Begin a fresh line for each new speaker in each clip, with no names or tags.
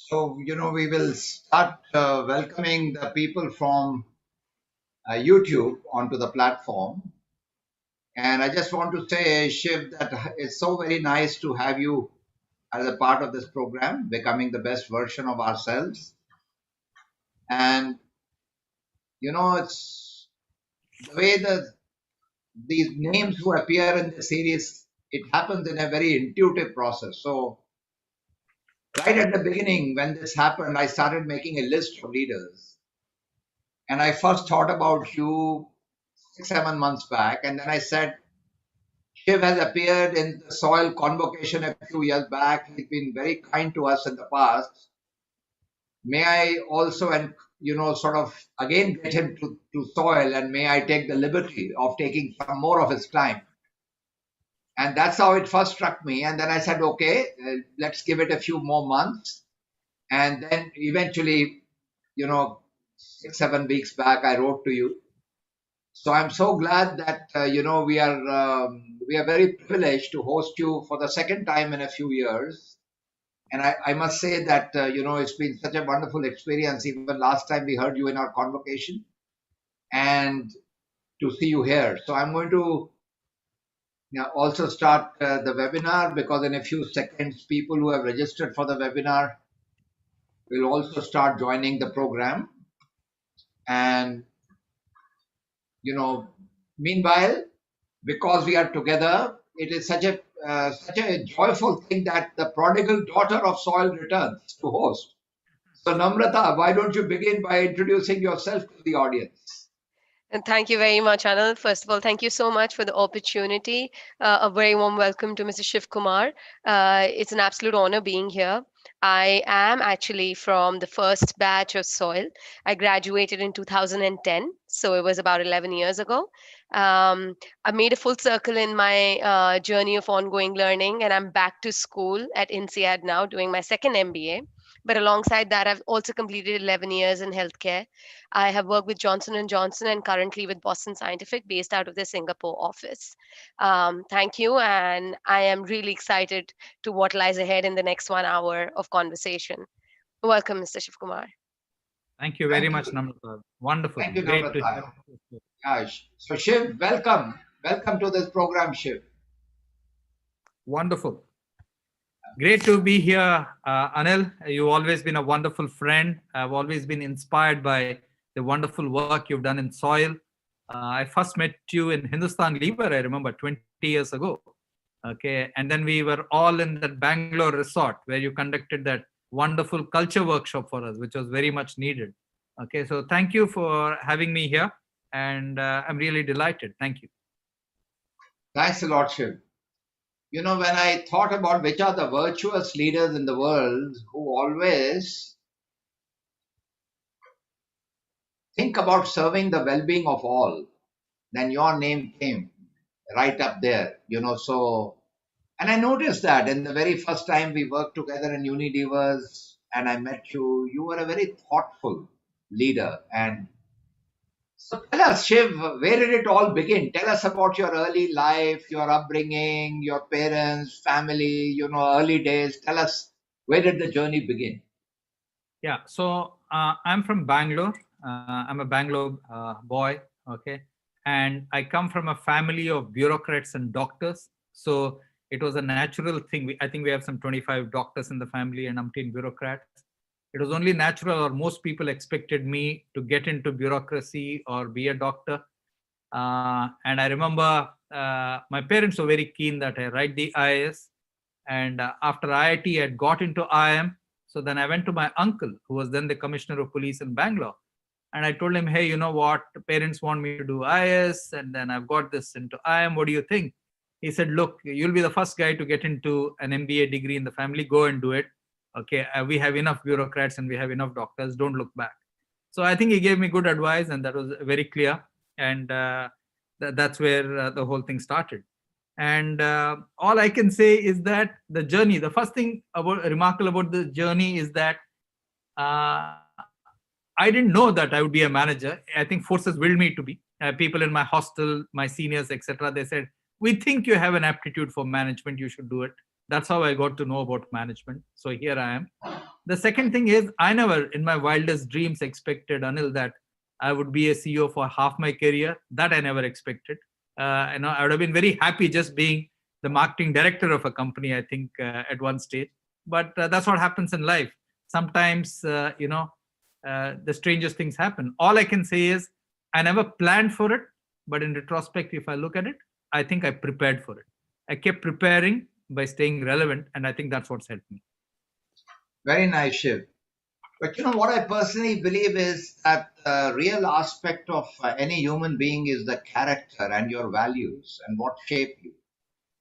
So, we will start welcoming the people from YouTube onto the platform. And I just want to say, Shiv, that it's so very nice to have you as a part of this program, becoming the best version of ourselves. And, it's the way that these names who appear in the series, it happens in a very intuitive process. So, right at the beginning, when this happened, I started making a list of leaders. And I first thought about you 6, 7 months back, and then I said, Shiv has appeared in the Soil convocation a few years back. He's been very kind to us in the past. May I also, and sort of again get him to Soil, and may I take the liberty of taking some more of his time. And that's how it first struck me. And then I said, okay, let's give it a few more months. And then eventually, 6, 7 weeks back, I wrote to you. So I'm so glad that we are very privileged to host you for the second time in a few years. And I must say that it's been such a wonderful experience. Even last time we heard you in our convocation, and to see you here. So I'm going to also start the webinar, because in a few seconds, people who have registered for the webinar will also start joining the program. And meanwhile, because we are together, it is such a joyful thing that the prodigal daughter of Soil returns to host. So Namrata, why don't you begin by introducing yourself to the audience?
And thank you very much, Anil. First of all, thank you so much for the opportunity. A very warm welcome to Mr. Shiv Kumar. It's an absolute honor being here. I am actually from the first batch of SOIL. I graduated in 2010, so it was about 11 years ago. I made a full circle in my journey of ongoing learning, and I'm back to school at INSEAD now doing my second MBA. But alongside that, I've also completed 11 years in healthcare. I have worked with Johnson and Johnson and currently with Boston Scientific, based out of their Singapore office. Thank you, and I am really excited to what lies ahead in the next 1 hour of conversation. Welcome, Mr. Shivkumar.
Thank you very much, Namrata. Wonderful.
Thank you,
Great to
Namrata.
hear.
So Shiv, welcome to this program, Shiv.
Wonderful. Great to be here, Anil. You've always been a wonderful friend. I've always been inspired by the wonderful work you've done in SOIL. I first met you in Hindustan Lever, I remember, 20 years ago. Okay, and then we were all in that Bangalore resort where you conducted that wonderful culture workshop for us, which was very much needed. Okay, so thank you for having me here, and I'm really delighted. Thank you.
Thanks a lot, Shiv. When I thought about which are the virtuous leaders in the world who always think about serving the well-being of all, then your name came right up there, so, and I noticed that in the very first time we worked together in Unilevers and I met you, you were a very thoughtful leader. And so tell us, Shiv, where did it all begin? Tell us about your early life, your upbringing, your parents, family, early days. Tell us, where did the journey begin?
Yeah, so I'm from Bangalore. I'm a Bangalore boy, okay? And I come from a family of bureaucrats and doctors. So it was a natural thing. I think we have some 25 doctors in the family and umpteen bureaucrats. It was only natural, or most people expected me to get into bureaucracy or be a doctor. And I remember my parents were very keen that I write the IAS. And after IIT, I had got into IIM. So then I went to my uncle, who was then the commissioner of police in Bangalore. And I told him, hey, you know what? Parents want me to do IAS, and then I've got this into IIM. What do you think? He said, look, you'll be the first guy to get into an MBA degree in the family. Go and do it. Okay, we have enough bureaucrats and we have enough doctors. Don't look back. So I think he gave me good advice, and that was very clear. And that's where the whole thing started. And all I can say is that the journey, the first thing remarkable about the journey is that I didn't know that I would be a manager. I think forces willed me to be. People in my hostel, my seniors, etc., they said, we think you have an aptitude for management, you should do it. That's how I got to know about management. So here I am. The second thing is, I never in my wildest dreams expected, Anil, that I would be a CEO for half my career. That I never expected. I would have been very happy just being the marketing director of a company, I think, at one stage. But that's what happens in life. Sometimes, the strangest things happen. All I can say is I never planned for it, but in retrospect, if I look at it, I think I prepared for it. I kept preparing by staying relevant, and I think that's what's helped me.
Very nice, Shiv. But what I personally believe is that the real aspect of any human being is the character and your values and what shape you.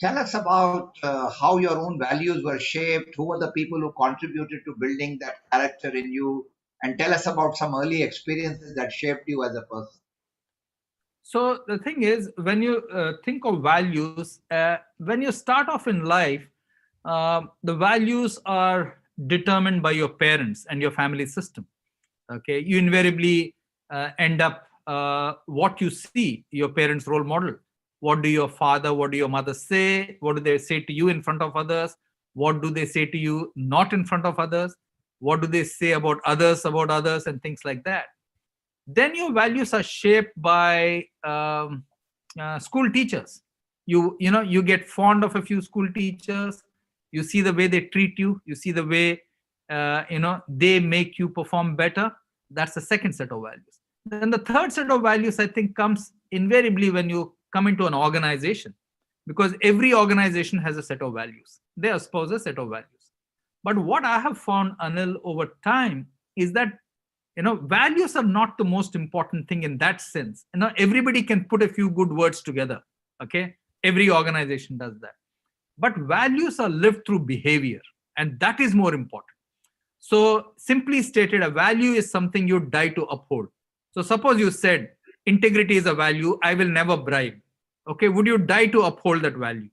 Tell us about how your own values were shaped, who were the people who contributed to building that character in you, and tell us about some early experiences that shaped you as a person.
So the thing is, when you think of values, when you start off in life, the values are determined by your parents and your family system. Okay, you invariably end up what you see your parents' role model. What do your father, what do your mother say? What do they say to you in front of others? What do they say to you not in front of others? What do they say about others, and things like that? Then your values are shaped by school teachers. You get fond of a few school teachers. You see the way they treat you. You see the way they make you perform better. That's the second set of values. Then the third set of values, I think, comes invariably when you come into an organization, because every organization has a set of values. They espouse a set of values. But what I have found, Anil, over time is that values are not the most important thing in that sense. Everybody can put a few good words together. Okay, every organization does that. But values are lived through behavior, and that is more important. So simply stated, a value is something you die to uphold. So suppose you said integrity is a value, I will never bribe. Okay, would you die to uphold that value?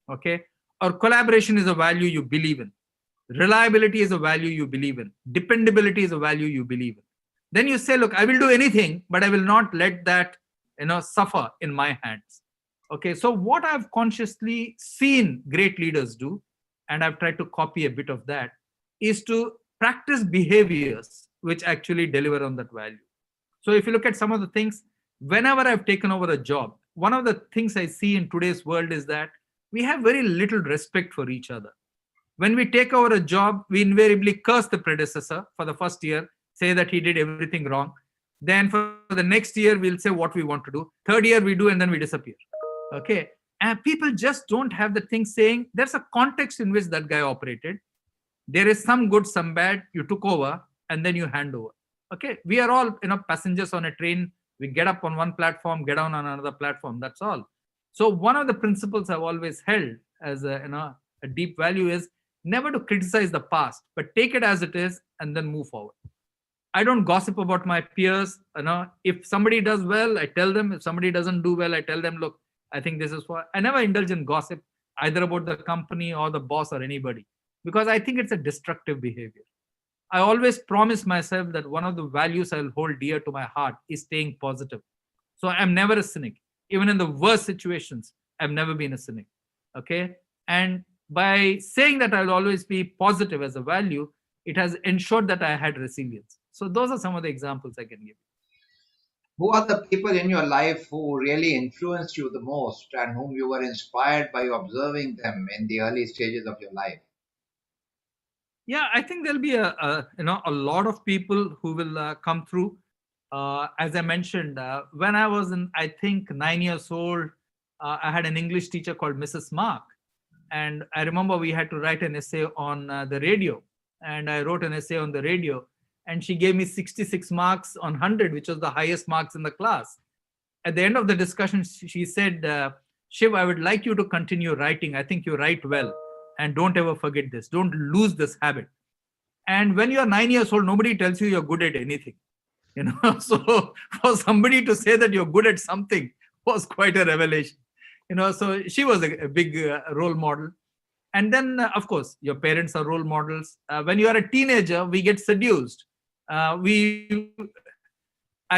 Okay, or collaboration is a value you believe in. Reliability is a value you believe in. Dependability is a value you believe in. Then you say, look, I will do anything, but I will not let that suffer in my hands. Okay, so what I've consciously seen great leaders do, and I've tried to copy a bit of that, is to practice behaviors which actually deliver on that value. So if you look at some of the things, whenever I've taken over a job, one of the things I see in today's world is that we have very little respect for each other. When we take over a job, we invariably curse the predecessor for the first year, say that he did everything wrong. Then for the next year, we'll say what we want to do. Third year, we do, and then we disappear. Okay. And people just don't have the thing saying there's a context in which that guy operated. There is some good, some bad. You took over, and then you hand over. Okay. We are all passengers on a train. We get up on one platform, get down on another platform. That's all. So one of the principles I've always held as a deep value is never to criticize the past, but take it as it is and then move forward. I don't gossip about my peers. If somebody does well, I tell them. If somebody doesn't do well, I tell them, look, I think this is what. I never indulge in gossip either about the company or the boss or anybody, because I think it's a destructive behavior. I always promise myself that one of the values I'll hold dear to my heart is staying positive. So I'm never a cynic. Even in the worst situations, I've never been a cynic. Okay. And by saying that I'll always be positive as a value, it has ensured that I had resilience. So those are some of the examples I can give you.
Who are the people in your life who really influenced you the most and whom you were inspired by observing them in the early stages of your life?
Yeah, I think there'll be a lot of people who will come through. As I mentioned, when I was I think 9 years old, I had an English teacher called Mrs. Mark. And I remember we had to write an essay on the radio. And I wrote an essay on the radio. And she gave me 66 marks on 100, which was the highest marks in the class. At the end of the discussion, she said, Shiv, I would like you to continue writing. I think you write well. And don't ever forget this. Don't lose this habit. And when you're 9 years old, nobody tells you you're good at anything. So for somebody to say that you're good at something was quite a revelation. So she was a big role model. And then, of course, your parents are role models. When you are a teenager, we get seduced. I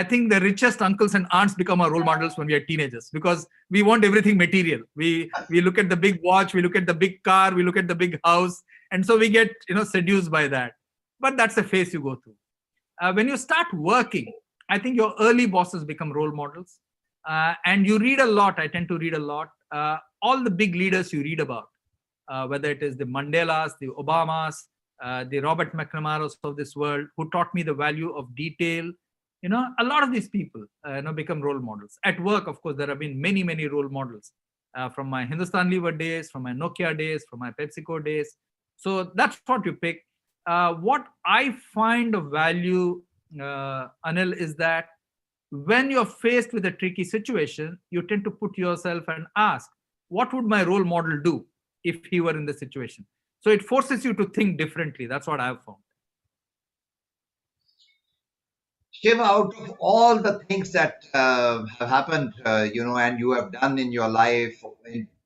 think the richest uncles and aunts become our role models when we are teenagers, because we want everything material. We look at the big watch, we look at the big car, we look at the big house. And so we get, seduced by that. but that's a phase you go through. When you start working, I think your early bosses become role models. And you read a lot. I tend to read a lot. All the big leaders you read about, whether it is the Mandelas, the Obamas, the Robert McNamara's of this world, who taught me the value of detail. A lot of these people become role models. At work, of course, there have been many, many role models from my Hindustan Lever days, from my Nokia days, from my PepsiCo days. So that's what you pick. What I find of value, Anil, is that when you're faced with a tricky situation, you tend to put yourself and ask, what would my role model do if he were in the situation? So it forces you to think differently. That's what I've found.
Shiv, out of all the things that have happened, and you have done in your life,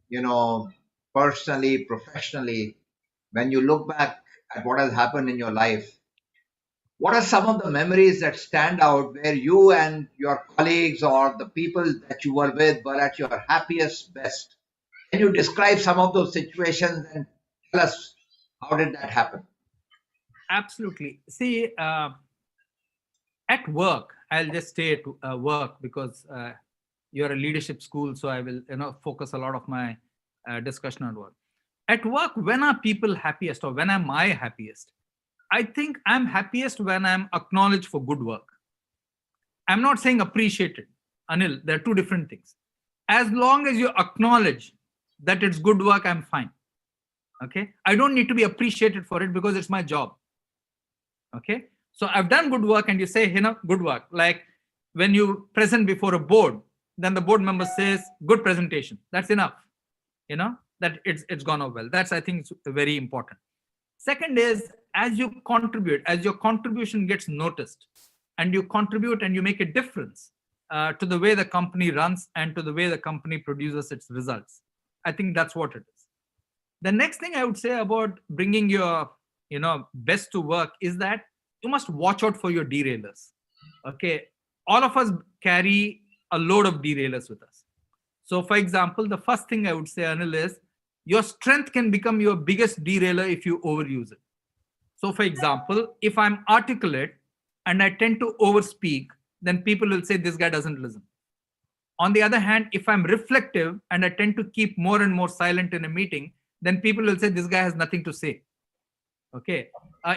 you know, personally, professionally, when you look back at what has happened in your life, what are some of the memories that stand out where you and your colleagues or the people that you were with were at your happiest, best? Can you describe some of those situations and tell us how did that happen?
Absolutely. See, at work, I'll just stay at work because you're a leadership school, so I will focus a lot of my discussion on work. At work, when are people happiest, or when am I happiest? I think I'm happiest when I'm acknowledged for good work. I'm not saying appreciated. Anil, there are two different things. As long as you acknowledge that it's good work, I'm fine. Okay. I don't need to be appreciated for it because it's my job. Okay. So I've done good work and you say, good work. Like when you present before a board, then the board member says, good presentation. That's enough. That it's gone off well. That's, I think, it's very important. Second is, as you contribute, as your contribution gets noticed and you contribute and you make a difference to the way the company runs and to the way the company produces its results. I think that's what it is. The next thing I would say about bringing your, best to work is that you must watch out for your derailers. Okay. All of us carry a load of derailers with us. So for example, the first thing I would say, Anil, is your strength can become your biggest derailer if you overuse it. So for example, if I'm articulate and I tend to overspeak, then people will say this guy doesn't listen. On the other hand, if I'm reflective and I tend to keep more and more silent in a meeting, then people will say this guy has nothing to say. Okay.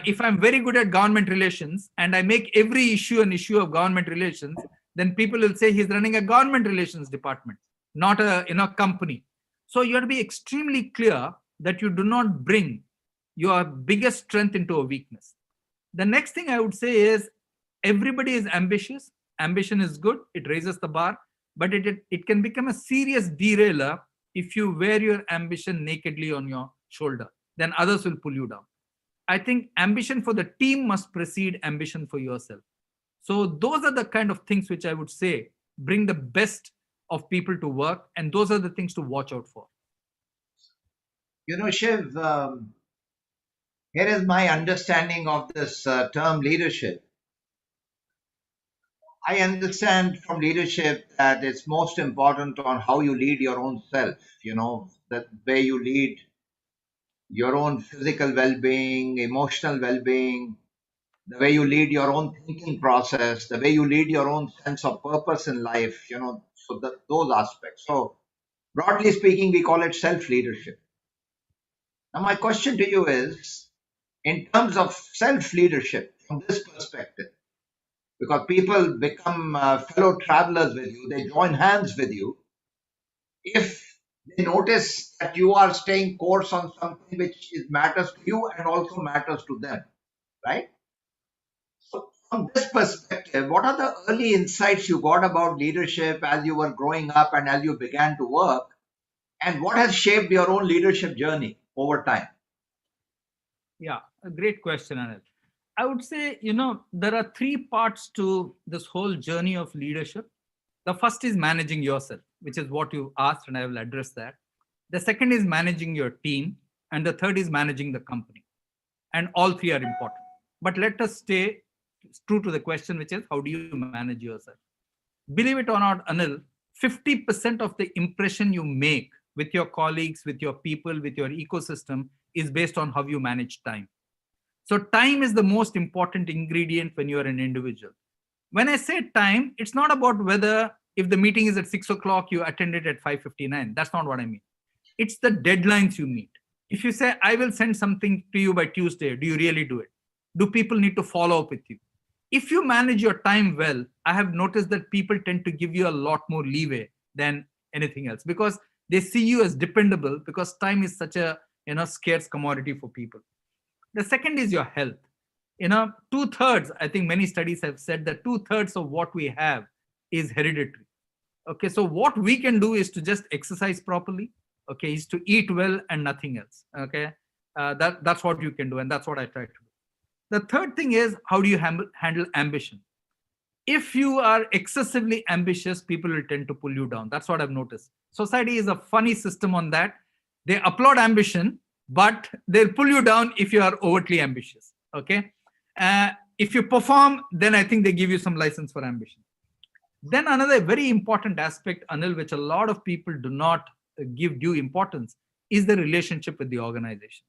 If I'm very good at government relations and I make every issue an issue of government relations, then people will say he's running a government relations department, not a company. So you have to be extremely clear that you do not bring your biggest strength into a weakness. The next thing I would say is everybody is ambitious. Ambition is good. It raises the bar, but it can become a serious derailer if you wear your ambition nakedly on your shoulder. Then others will pull you down. I think ambition for the team must precede ambition for yourself. So those are the kind of things which I would say bring the best of people to work, and those are the things to watch out for.
Shiv, here is my understanding of this term leadership. I understand from leadership that it's most important on how you lead your own self, the way you lead your own physical well-being, emotional well-being, the way you lead your own thinking process, the way you lead your own sense of purpose in life, so those aspects. So broadly speaking, we call it self-leadership. Now, my question to you is, in terms of self-leadership from this perspective, because people become fellow travelers with you, they join hands with you, if they notice that you are staying course on something which matters to you and also matters to them, right? So from this perspective, what are the early insights you got about leadership as you were growing up and as you began to work? And what has shaped your own leadership journey over time?
Yeah, a great question, Anil. I would say, there are three parts to this whole journey of leadership. The first is managing yourself, which is what you asked, and I will address that. The second is managing your team, and the third is managing the company. And all three are important. But let us stay true to the question, which is how do you manage yourself? Believe it or not, Anil, 50% of the impression you make with your colleagues, with your people, with your ecosystem is based on how you manage time. So time is the most important ingredient when you're an individual. When I say time, it's not about whether if the meeting is at 6 o'clock, you attend it at 5:59. That's not what I mean. It's the deadlines you meet. If you say, I will send something to you by Tuesday, do you really do it? Do people need to follow up with you? If you manage your time well, I have noticed that people tend to give you a lot more leeway than anything else, because they see you as dependable, because time is such a scarce commodity for people. The second is your health. 2/3, I think many studies have said that 2/3 of what we have is hereditary. Okay, so what we can do is to just exercise properly. Okay, is to eat well and nothing else. Okay, that's what you can do, and that's what I try to do. The third thing is, how do you handle ambition? If you are excessively ambitious, people will tend to pull you down. That's what I've noticed. Society is a funny system on that. They applaud ambition, but they'll pull you down if you are overtly ambitious. Okay, if you perform, then I think they give you some license for ambition. Then another very important aspect, Anil, which a lot of people do not give due importance, is the relationship with the organization.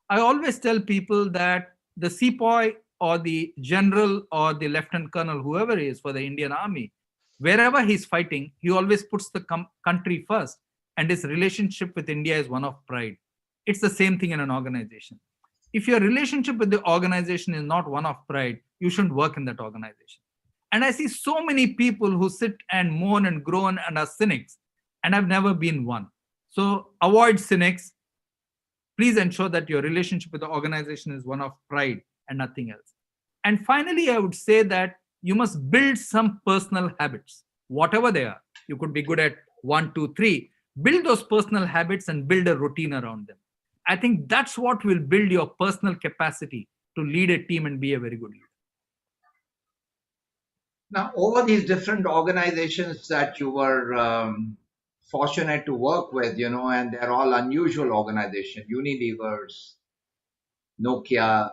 I always tell people that the sepoy or the general or the lieutenant colonel, whoever is for the Indian Army, wherever he's fighting, he always puts the country first, and his relationship with India is one of pride. It's the same thing in an organization. If your relationship with the organization is not one of pride, you shouldn't work in that organization. And I see so many people who sit and moan and groan and are cynics, and I've never been one. So avoid cynics. Please ensure that your relationship with the organization is one of pride and nothing else. And finally, I would say that you must build some personal habits, whatever they are. You could be good at 1, 2, 3. Build those personal habits and build a routine around them. I think that's what will build your personal capacity to lead a team and be a very good leader.
Now, over these different organizations that you were fortunate to work with, and they're all unusual organizations, Unilevers, Nokia,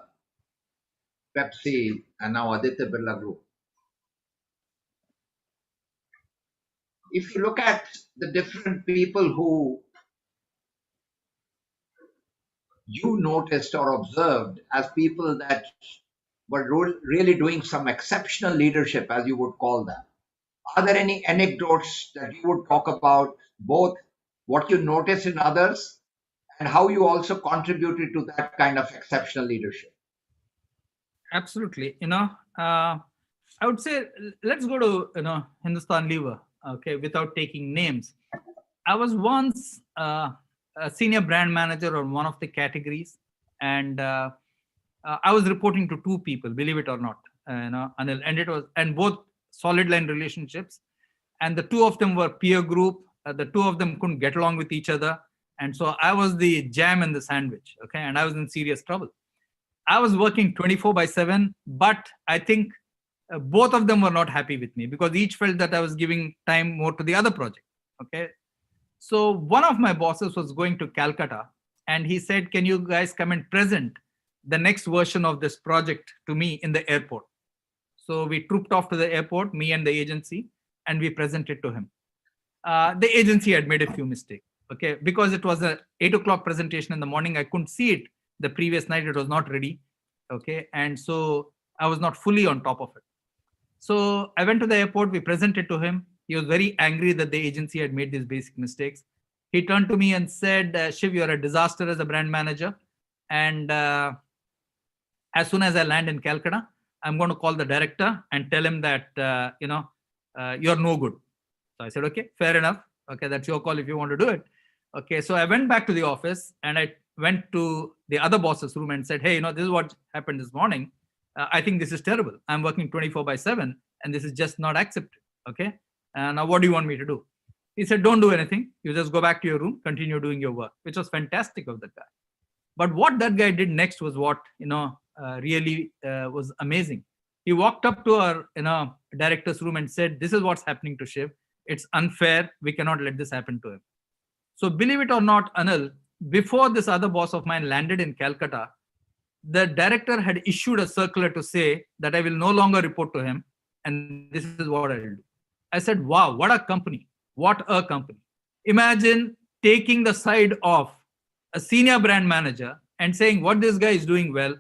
Pepsi, and now Aditya Birla Group. If you look at the different people who you noticed or observed as people that were really doing some exceptional leadership, as you would call that, are there any anecdotes that you would talk about, both what you noticed in others and how you also contributed to that kind of exceptional leadership?
Absolutely. I would say, let's go to, Hindustan Lever, okay, without taking names. I was once a senior brand manager on one of the categories, and I was reporting to two people, believe it or not, Anil, and both solid line relationships, and the two of them were peer group. The two of them couldn't get along with each other, and so I was the jam in the sandwich, okay, and I was in serious trouble. I was working 24/7, but I think both of them were not happy with me, because each felt that I was giving time more to the other project. Okay, so one of my bosses was going to Calcutta, and he said, "Can you guys come and present the next version of this project to me in the airport?" So we trooped off to the airport, me and the agency, and we presented to him. The agency had made a few mistakes. Okay, because it was a 8 o'clock presentation in the morning, I couldn't see it the previous night. It was not ready. Okay, and so I was not fully on top of it. So I went to the airport, we presented to him. He was very angry that the agency had made these basic mistakes. He turned to me and said, "Shiv, you're a disaster as a brand manager. And as soon as I land in Calcutta, I'm going to call the director and tell him that, you're no good." So I said, "Okay, fair enough. Okay, that's your call if you want to do it." Okay, so I went back to the office and I went to the other boss's room and said, "Hey, this is what happened this morning. I think this is terrible. I'm working 24/7 and this is just not accepted. Okay, and now what do you want me to do?" He said, "Don't do anything. You just go back to your room, continue doing your work," which was fantastic of that guy. But what that guy did next was what, really was amazing. He walked up to our, director's room and said, "This is what's happening to Shiv. It's unfair. We cannot let this happen to him." So believe it or not, Anil, before this other boss of mine landed in Calcutta, the director had issued a circular to say that I will no longer report to him, and this is what I will do. I said, wow, what a company. What a company. Imagine taking the side of a senior brand manager and saying what this guy is doing well,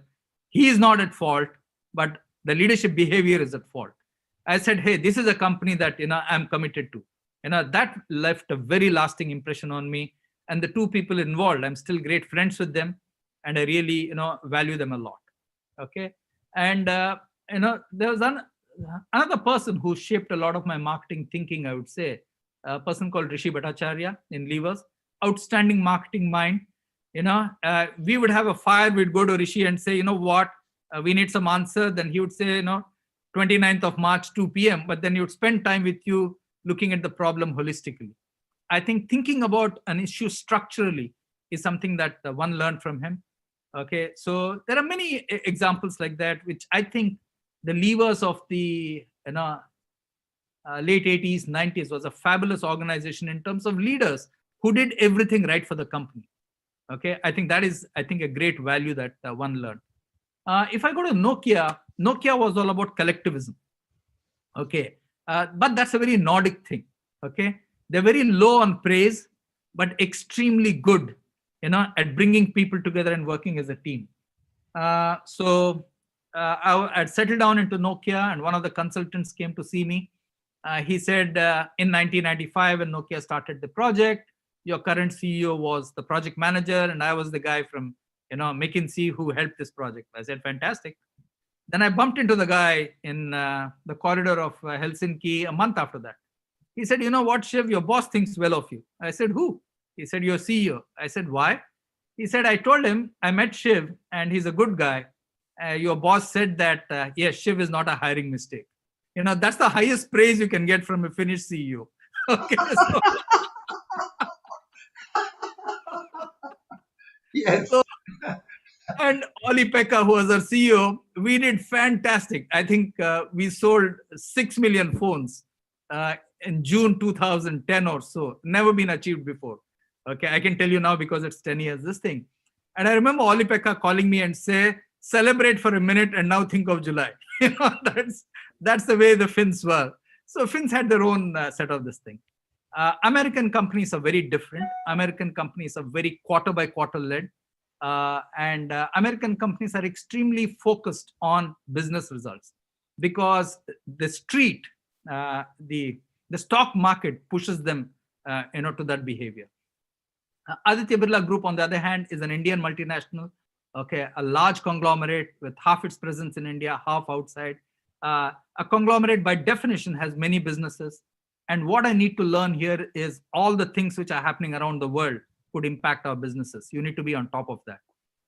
He is not at fault, but the leadership behavior is at fault. I said, hey, this is a company that I'm committed to. That left a very lasting impression on me. And the two people involved, I'm still great friends with them, and I really value them a lot. Okay, and there was another person who shaped a lot of my marketing thinking. I would say a person called Rishi Bhattacharya in Levers, outstanding marketing mind. We would have a fire. We'd go to Rishi and say, what, we need some answer. Then he would say, 29th of March, 2 p.m. But then he would spend time with you looking at the problem holistically. I think thinking about an issue structurally is something that one learned from him. Okay, so there are many examples like that, which I think the Levers of the late 80s, 90s was a fabulous organization in terms of leaders who did everything right for the company. Okay, I think that is, a great value that one learned. If I go to Nokia was all about collectivism. Okay, but that's a very Nordic thing. Okay, they're very low on praise, but extremely good, at bringing people together and working as a team. So I'd settled down into Nokia, and one of the consultants came to see me. He said, in 1995, when Nokia started the project, your current CEO was the project manager, and I was the guy from McKinsey who helped this project. I said, fantastic. Then I bumped into the guy in the corridor of Helsinki a month after that. He said, what, Shiv, your boss thinks well of you. I said, who? He said, your CEO. I said, why? He said, I told him I met Shiv and he's a good guy. Your boss said that, yes, Shiv is not a hiring mistake. That's the highest praise you can get from a Finnish CEO. Okay. So,
Yes.
So, and Olli-Pekka, who was our CEO, we did fantastic. I think we sold 6 million phones in June 2010 or so. Never been achieved before. Okay, I can tell you now because it's 10 years, this thing. And I remember Olli-Pekka calling me and say, celebrate for a minute and now think of July. That's the way the Finns were. So Finns had their own set of this thing. American companies are very different. American companies are very quarter by quarter led. And American companies are extremely focused on business results because the street, the stock market pushes them to that behavior. Aditya Birla Group, on the other hand, is an Indian multinational, okay, a large conglomerate with half its presence in India, half outside. A conglomerate by definition has many businesses. And what I need to learn here is all the things which are happening around the world could impact our businesses. You need to be on top of that.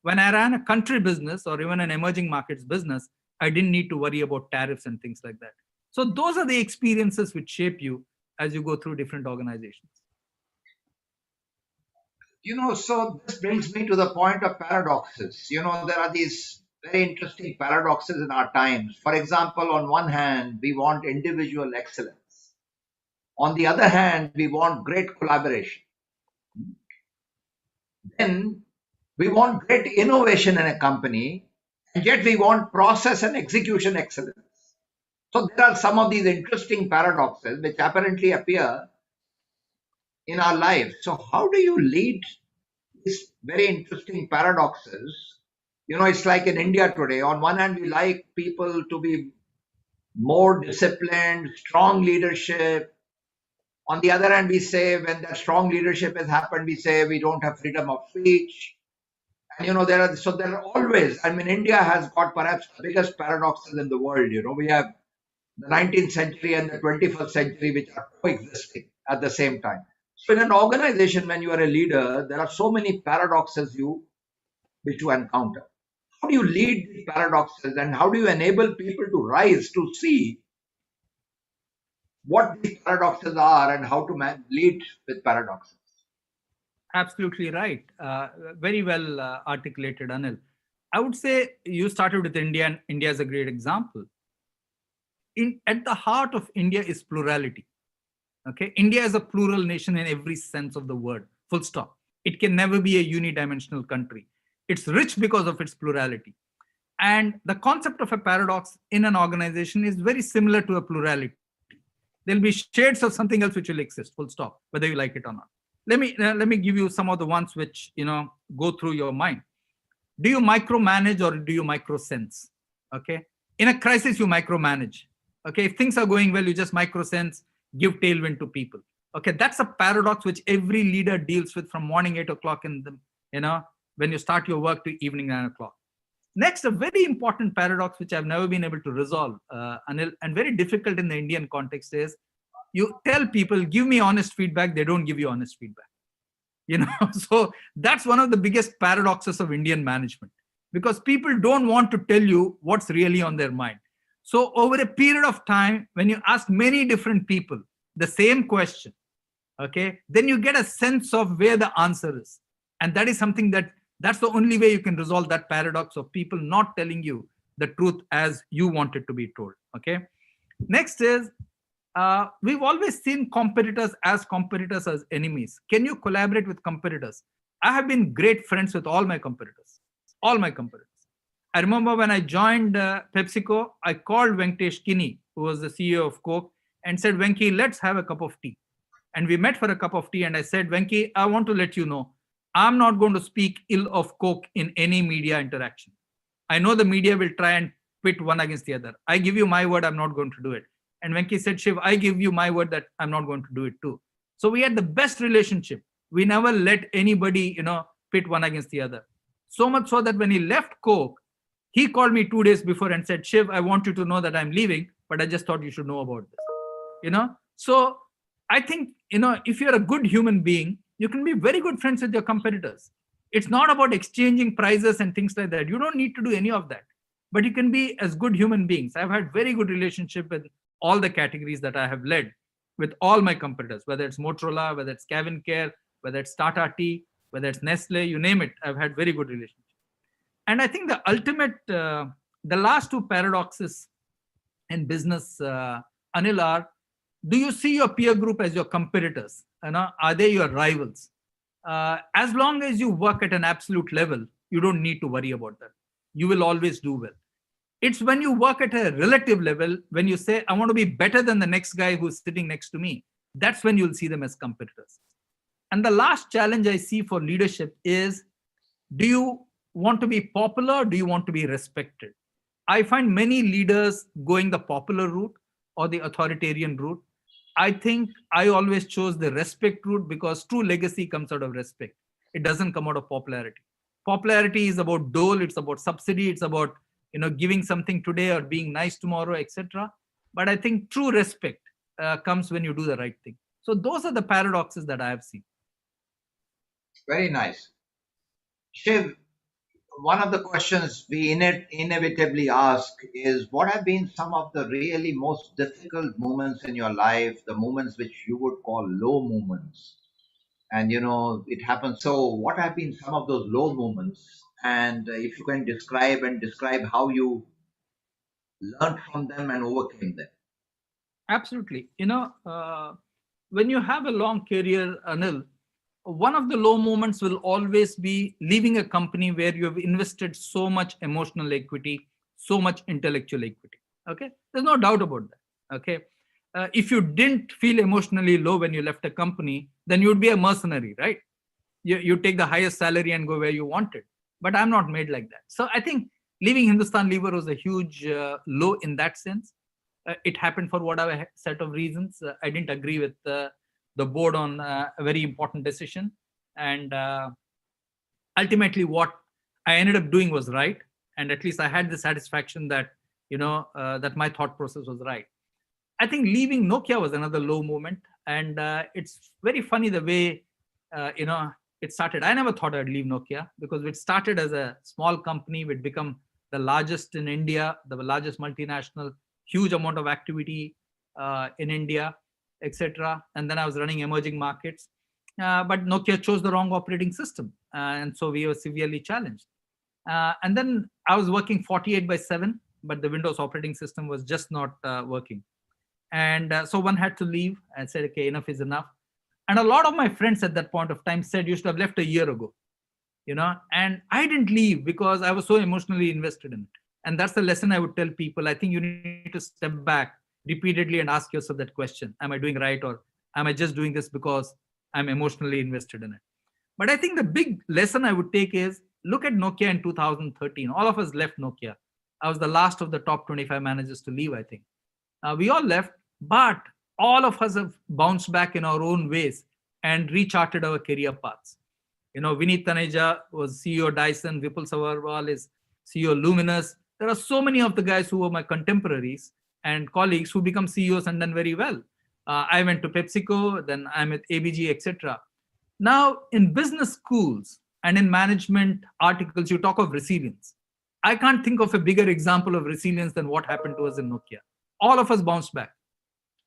When I ran a country business or even an emerging markets business, I didn't need to worry about tariffs and things like that. So those are the experiences which shape you as you go through different organizations.
So this brings me to the point of paradoxes. There are these very interesting paradoxes in our times. For example, on one hand, we want individual excellence. On the other hand, we want great collaboration. Then we want great innovation in a company, and yet we want process and execution excellence. So there are some of these interesting paradoxes which apparently appear in our lives. So how do you lead these very interesting paradoxes? It's like in India today. On one hand, we like people to be more disciplined, strong leadership. On the other hand, we say when that strong leadership has happened, we say we don't have freedom of speech. And there are always, India has got perhaps the biggest paradoxes in the world. We have the 19th century and the 21st century, which are coexisting at the same time. So in an organization, when you are a leader, there are so many paradoxes which you encounter. How do you lead these paradoxes, and how do you enable people to rise to see what these paradoxes are and how to lead with paradoxes?
Absolutely right. Very well articulated, Anil. I would say you started with India, and India is a great example. At the heart of India is plurality. Okay, India is a plural nation in every sense of the word, full stop. It can never be a unidimensional country. It's rich because of its plurality. And the concept of a paradox in an organization is very similar to a plurality. There'll be shades of something else which will exist, full stop, whether you like it or not. Let me give you some of the ones which go through your mind. Do you micromanage or do you microsense? Okay. In a crisis, you micromanage. Okay. If things are going well, you just microsense, give tailwind to people. Okay. That's a paradox which every leader deals with from morning 8 o'clock in the, when you start your work to evening 9 o'clock. Next, a very important paradox which I've never been able to resolve, Anil, and very difficult in the Indian context is you tell people, give me honest feedback, they don't give you honest feedback. So that's one of the biggest paradoxes of Indian management, because people don't want to tell you what's really on their mind. So over a period of time, when you ask many different people the same question, okay, then you get a sense of where the answer is. And that is something that's the only way you can resolve that paradox of people not telling you the truth as you want it to be told. Okay. Next is, we've always seen competitors as enemies. Can you collaborate with competitors? I have been great friends with all my competitors. I remember when I joined PepsiCo, I called Venkatesh Kinney, who was the CEO of Coke, and said, Venki, let's have a cup of tea. And we met for a cup of tea, and I said, Venki, I want to let you know, I'm not going to speak ill of Coke in any media interaction. I know the media will try and pit one against the other. I give you my word, I'm not going to do it. And Venki said, Shiv, I give you my word that I'm not going to do it too. So we had the best relationship. We never let anybody, pit one against the other. So much so that when he left Coke, he called me 2 days before and said, Shiv, I want you to know that I'm leaving, but I just thought you should know about this. So I think, if you're a good human being, you can be very good friends with your competitors. It's not about exchanging prizes and things like that. You don't need to do any of that, but you can be as good human beings. I've had very good relationship with all the categories that I have led with all my competitors, whether it's Motorola, whether it's Kevin Care, whether it's Tata Tea, whether it's Nestle, you name it. I've had very good relationship. And I think the ultimate, the last two paradoxes in business, Anil, are, do you see your peer group as your competitors? Are they your rivals? As long as you work at an absolute level, you don't need to worry about that. You will always do well. It's when you work at a relative level, when you say, I want to be better than the next guy who's sitting next to me, that's when you'll see them as competitors. And the last challenge I see for leadership is, do you want to be popular or do you want to be respected? I find many leaders going the popular route or the authoritarian route. I think I always chose the respect route, because true legacy comes out of respect. It doesn't come out of popularity. Popularity is about dole, it's about subsidy, it's about giving something today or being nice tomorrow, etc. But I think true respect comes when you do the right thing. So those are the paradoxes that I have seen.
Very nice. Shiv, one of the questions we inevitably ask is, what have been some of the really most difficult moments in your life, the moments which you would call low moments? And it happens. So what have been some of those low moments? And if you can describe how you learned from them and overcame them.
Absolutely. When you have a long career, Anil, one of the low moments will always be leaving a company where you have invested so much emotional equity, so much intellectual equity. Okay, there's no doubt about that. Okay, if you didn't feel emotionally low when you left a company, then you'd be a mercenary, right? You take the highest salary and go where you wanted. But I'm not made like that. So I think leaving Hindustan Lever was a huge low in that sense. It happened for whatever set of reasons. I didn't agree with the board on a very important decision. And ultimately what I ended up doing was right. And at least I had the satisfaction that, that my thought process was right. I think leaving Nokia was another low moment. And it's very funny the way, it started. I never thought I'd leave Nokia, because it started as a small company. We'd become the largest in India, the largest multinational, huge amount of activity in India, etc. And then I was running emerging markets. But Nokia chose the wrong operating system. And so we were severely challenged. And then I was working 48/7, but the Windows operating system was just not working. And so one had to leave and said, okay, enough is enough. And a lot of my friends at that point of time said, you should have left a year ago, and I didn't leave because I was so emotionally invested in it. And that's the lesson I would tell people. I think you need to step back repeatedly and ask yourself that question. Am I doing right? Or am I just doing this because I'm emotionally invested in it? But I think the big lesson I would take is, look at Nokia in 2013. All of us left Nokia. I was the last of the top 25 managers to leave, I think. We all left, but all of us have bounced back in our own ways and recharted our career paths. Vineet Taneja was CEO Dyson, Vipul Savarwal is CEO Luminous. There are so many of the guys who were my contemporaries and colleagues who become CEOs and done very well. I went to PepsiCo, then I'm at ABG, etc. Now, in business schools and in management articles, you talk of resilience. I can't think of a bigger example of resilience than what happened to us in Nokia. All of us bounced back.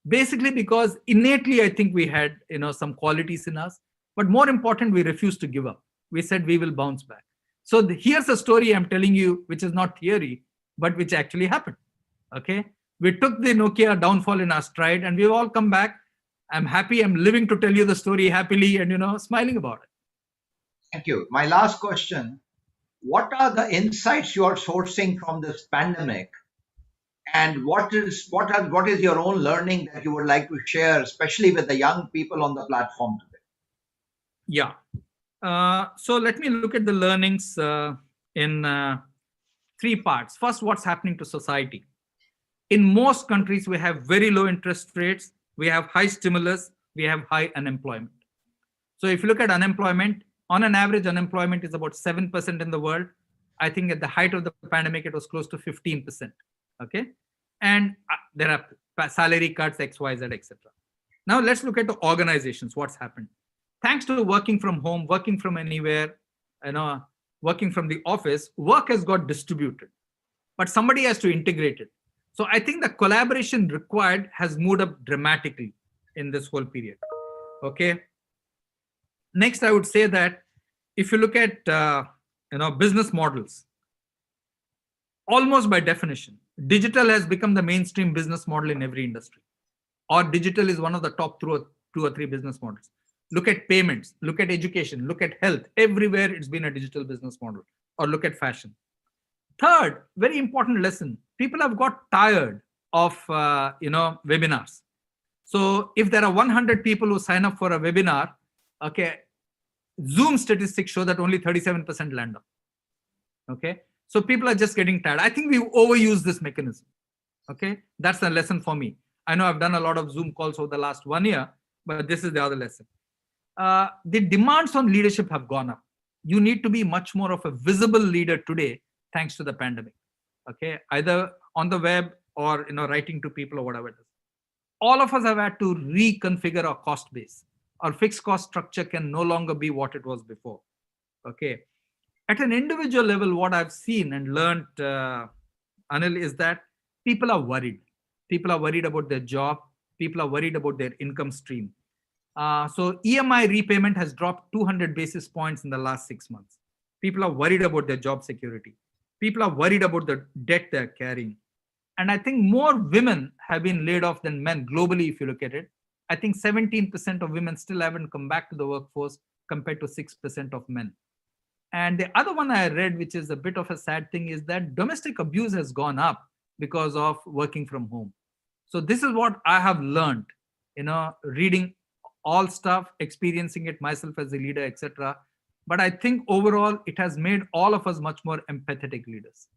Basically because innately, I think we had some qualities in us, but more important, we refused to give up. We said we will bounce back. So here's a story I'm telling you, which is not theory, but which actually happened. Okay, we took the Nokia downfall in our stride, and we've all come back. I'm happy. I'm living to tell you the story happily and smiling about it.
Thank you. My last question: what are the insights you are sourcing from this pandemic? And what is your own learning that you would like to share, especially with the young people on the platform today?
Yeah. So let me look at the learnings in 3 parts. First, what's happening to society? In most countries, we have very low interest rates, we have high stimulus, we have high unemployment. So if you look at unemployment, on an average, unemployment is about 7% in the world. I think at the height of the pandemic, it was close to 15%. Okay, and there are salary cuts, XYZ, etc. Now let's look at the organizations. What's happened? Thanks to working from home, working from anywhere, working from the office, work has got distributed, but somebody has to integrate it. So I think the collaboration required has moved up dramatically in this whole period. Okay. Next, I would say that if you look at business models, almost by definition, digital has become the mainstream business model in every industry, or digital is one of the top 2 or 3 business models. Look at payments, look at education, look at health. Everywhere it's been a digital business model. Or look at fashion. Third, very important lesson: people have got tired of webinars. So if there are 100 people who sign up for a webinar, okay, Zoom statistics show that only 37% land up. Okay, so people are just getting tired. I think we've overused this mechanism. Okay, that's a lesson for me. I know I've done a lot of Zoom calls over the last 1 year, but this is the other lesson. The demands on leadership have gone up. You need to be much more of a visible leader today, thanks to the pandemic. Okay, either on the web or writing to people or whatever it is. All of us have had to reconfigure our cost base. Our fixed cost structure can no longer be what it was before. Okay, at an individual level, what I've seen and learned, Anil, is that people are worried. People are worried about their job. People are worried about their income stream. So EMI repayment has dropped 200 basis points in the last 6 months. People are worried about their job security. People are worried about the debt they're carrying. And I think more women have been laid off than men globally, if you look at it. I think 17% of women still haven't come back to the workforce compared to 6% of men. And the other one I read, which is a bit of a sad thing, is that domestic abuse has gone up because of working from home. So this is what I have learned, reading all stuff, experiencing it myself as a leader, etc. But I think overall, it has made all of us much more empathetic leaders.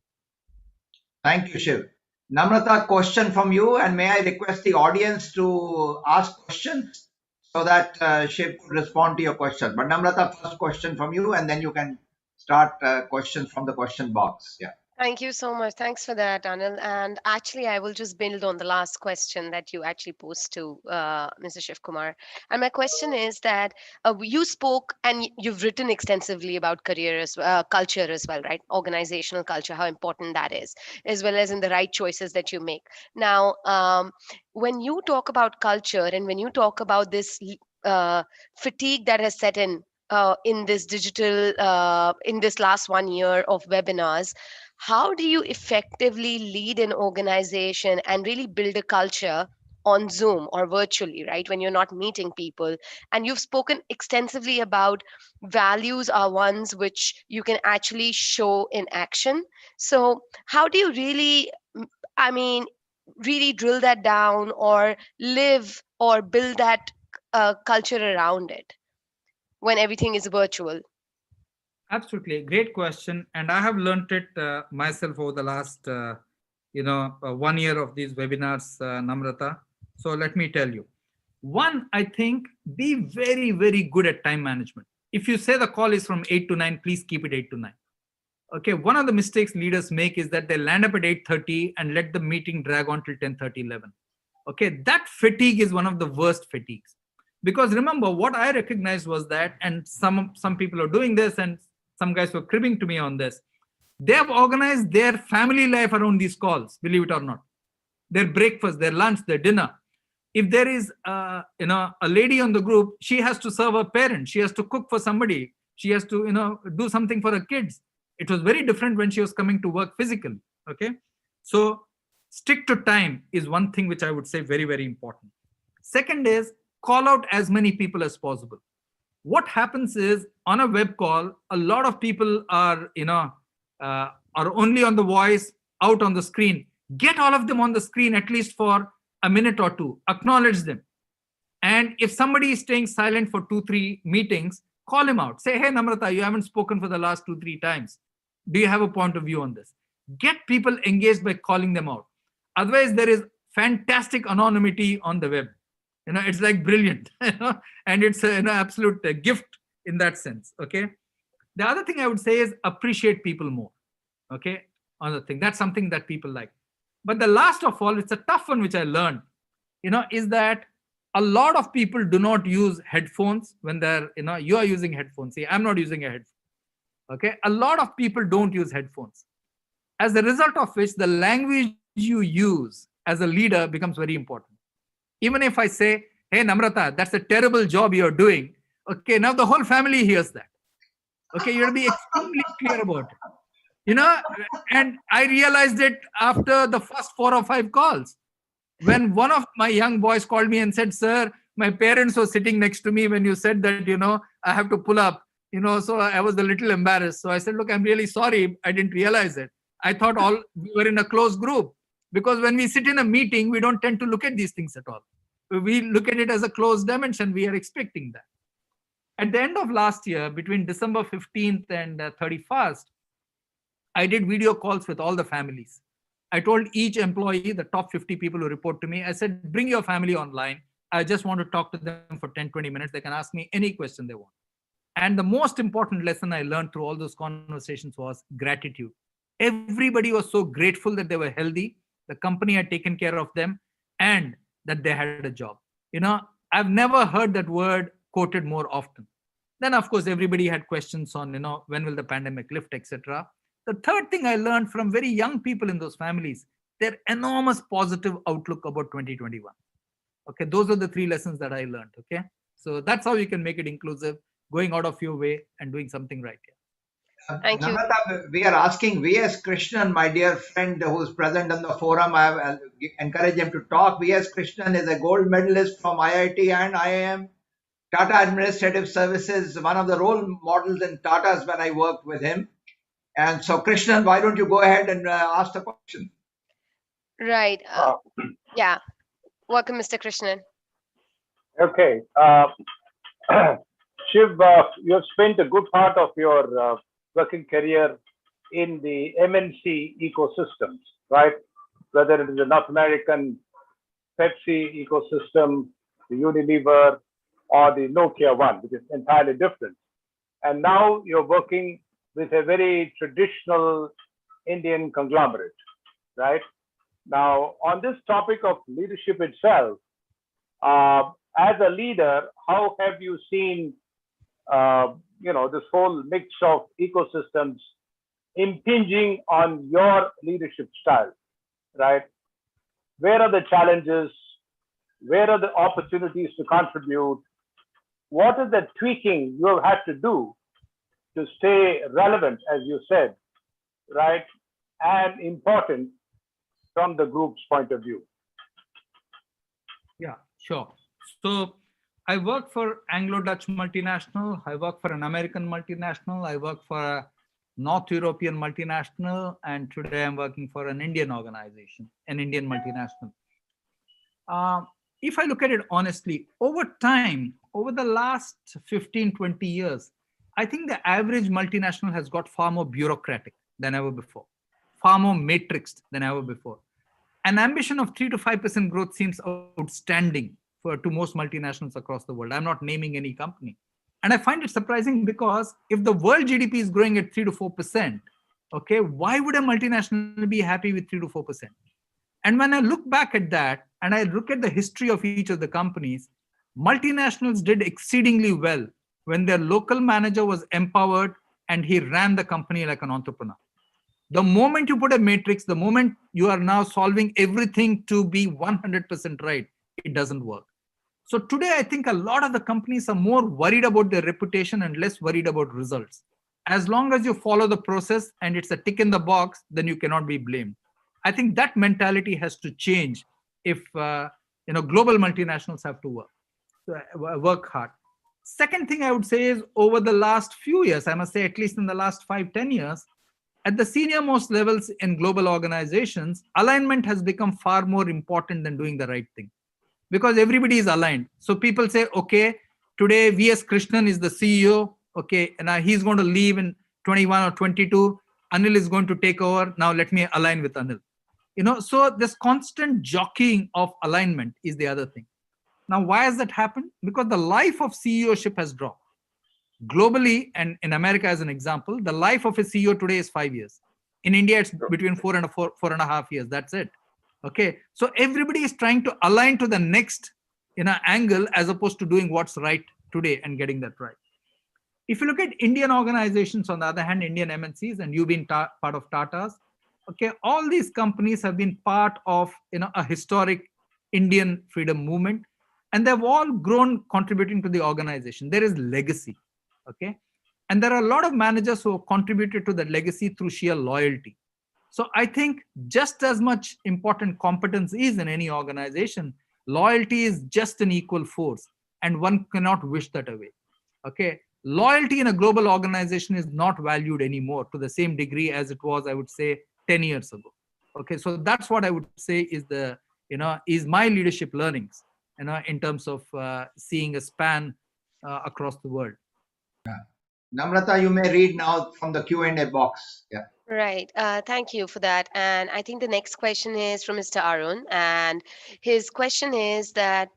Thank you, Shiv. Namrata, question from you, and may I request the audience to ask questions so that Shiv could respond to your question. But Namrata, first question from you, and then you can start questions from the question box. Yeah.
Thank you so much. Thanks for that, Anil. And actually, I will just build on the last question that you actually posed to Mr. Shivakumar. And my question is that you spoke and you've written extensively about culture as well, right? Organizational culture, how important that is, as well as in the right choices that you make. Now, when you talk about culture and when you talk about this fatigue that has set in this digital, in this last 1 year of webinars, how do you effectively lead an organization and really build a culture on Zoom or virtually, right? When you're not meeting people. And you've spoken extensively about values are ones which you can actually show in action. So how do you really, really drill that down or live or build that culture around it when everything is virtual?
Absolutely. Great question. And I have learned it myself over the last, 1 year of these webinars, Namrata. So let me tell you. One, I think be very, very good at time management. If you say the call is from 8 to 9, please keep it 8 to 9. Okay. One of the mistakes leaders make is that they land up at 8:30 and let the meeting drag on till 10:30, 11. Okay. That fatigue is one of the worst fatigues. Because remember, what I recognized was that, and some people are doing this, and some guys were cribbing to me on this. They have organized their family life around these calls, believe it or not. Their breakfast, their lunch, their dinner. If there is a lady on the group, she has to serve her parents, she has to cook for somebody, she has to do something for her kids. It was very different when she was coming to work physically. Okay, so stick to time is one thing which I would say very, very important. Second is call out as many people as possible. What happens is on a web call, a lot of people are are only on the voice, out on the screen. Get all of them on the screen at least for a minute or two. Acknowledge them. And if somebody is staying silent for 2-3 meetings, call him out. Say, hey, Namrata, you haven't spoken for the last 2-3 times. Do you have a point of view on this? Get people engaged by calling them out. Otherwise, there is fantastic anonymity on the web. It's like brilliant, and it's an absolute gift in that sense. Okay. The other thing I would say is appreciate people more. Okay. Another thing, that's something that people like. But the last of all, it's a tough one, which I learned, is that a lot of people do not use headphones when they're, you are using headphones. See, I'm not using a headphone. Okay. A lot of people don't use headphones. As a result of which, the language you use as a leader becomes very important. Even if I say, hey, Namrata, that's a terrible job you're doing. Okay, now the whole family hears that. Okay, you have to be extremely clear about it. And I realized it after the first 4 or 5 calls. When one of my young boys called me and said, sir, my parents were sitting next to me when you said that, I have to pull up, so I was a little embarrassed. So I said, look, I'm really sorry. I didn't realize it. I thought we were in a closed group, because when we sit in a meeting, we don't tend to look at these things at all. We look at it as a closed dimension. We are expecting that. At the end of last year, between December 15th and 31st, I did video calls with all the families. I told each employee, the top 50 people who report to me, I said, bring your family online. I just want to talk to them for 10-20 minutes. They can ask me any question they want. And the most important lesson I learned through all those conversations was gratitude. Everybody was so grateful that they were healthy, the company had taken care of them, and that they had a job. I've never heard that word quoted more often. Then, of course, everybody had questions on, when will the pandemic lift, etc. The third thing I learned from very young people in those families, their enormous positive outlook about 2021. Okay, those are the 3 lessons that I learned. Okay, so that's how you can make it inclusive, going out of your way and doing something right here.
Thank you.
Namrata, we are asking V.S. Krishnan, my dear friend who's present on the forum. I have encouraged him to talk. V.S. Krishnan is a gold medalist from IIT and IIM, Tata Administrative Services, one of the role models in Tata's when I worked with him. And so, Krishnan, why don't you go ahead and ask the question?
Right. Yeah. Welcome, Mr. Krishnan.
Okay. Shiv, you have spent a good part of your working career in the MNC ecosystems, right? Whether it is the North American Pepsi ecosystem, the Unilever, or the Nokia one, which is entirely different. And now you're working with a very traditional Indian conglomerate, right? Now, on this topic of leadership itself, as a leader, how have you seen, this whole mix of ecosystems impinging on your leadership style, right? Where are the challenges? Where are the opportunities to contribute? What is the tweaking you have had to do to stay relevant, as you said, right? And important from the group's point of view.
Yeah, sure. So I work for Anglo-Dutch multinational. I work for an American multinational. I work for a North European multinational. And today I'm working for an Indian organization, an Indian multinational. If I look at it honestly, over time, over the last 15, 20 years, I think the average multinational has got far more bureaucratic than ever before, far more matrixed than ever before. An ambition of 3 to 5% growth seems outstanding to most multinationals across the world. I'm not naming any company. And I find it surprising because if the world GDP is growing at 3 to 4%, okay, why would a multinational be happy with 3 to 4%? And when I look back at that and I look at the history of each of the companies, multinationals did exceedingly well when their local manager was empowered and he ran the company like an entrepreneur. The moment you put a matrix, the moment you are now solving everything to be 100% right, it doesn't work. So today, I think a lot of the companies are more worried about their reputation and less worried about results. As long as you follow the process and it's a tick in the box, then you cannot be blamed. I think that mentality has to change if global multinationals have to work hard. Second thing I would say is over the last few years, I must say at least in the last 5-10 years, at the senior most levels in global organizations, alignment has become far more important than doing the right thing because everybody is aligned. So people say, okay, today VS Krishnan is the CEO, okay, and he's going to leave in 21 or 22. Anil is going to take over. Now let me align with Anil. So this constant jockeying of alignment is the other thing. Now, why has that happened? Because the life of CEOship has dropped. Globally, and in America as an example, the life of a CEO today is 5 years. In India, it's between 4.5 years. That's it. Okay. So everybody is trying to align to the next angle as opposed to doing what's right today and getting that right. If you look at Indian organizations, on the other hand, Indian MNCs, and you've been part of Tata's, okay, all these companies have been part of a historic Indian freedom movement, and they've all grown contributing to the organization. There is legacy, okay, and there are a lot of managers who have contributed to that legacy through sheer loyalty. So I think just as much important competence is in any organization, loyalty is just an equal force, and one cannot wish that away. Okay, loyalty in a global organization is not valued anymore to the same degree as it was, I would say, 10 years ago. Okay, so that's what I would say is is my leadership learnings, in terms of seeing a span across the world.
Namrata, you may read now from the Q&A box. Yeah.
Right. Thank you for that. And I think the next question is from Mr. Arun. And his question is that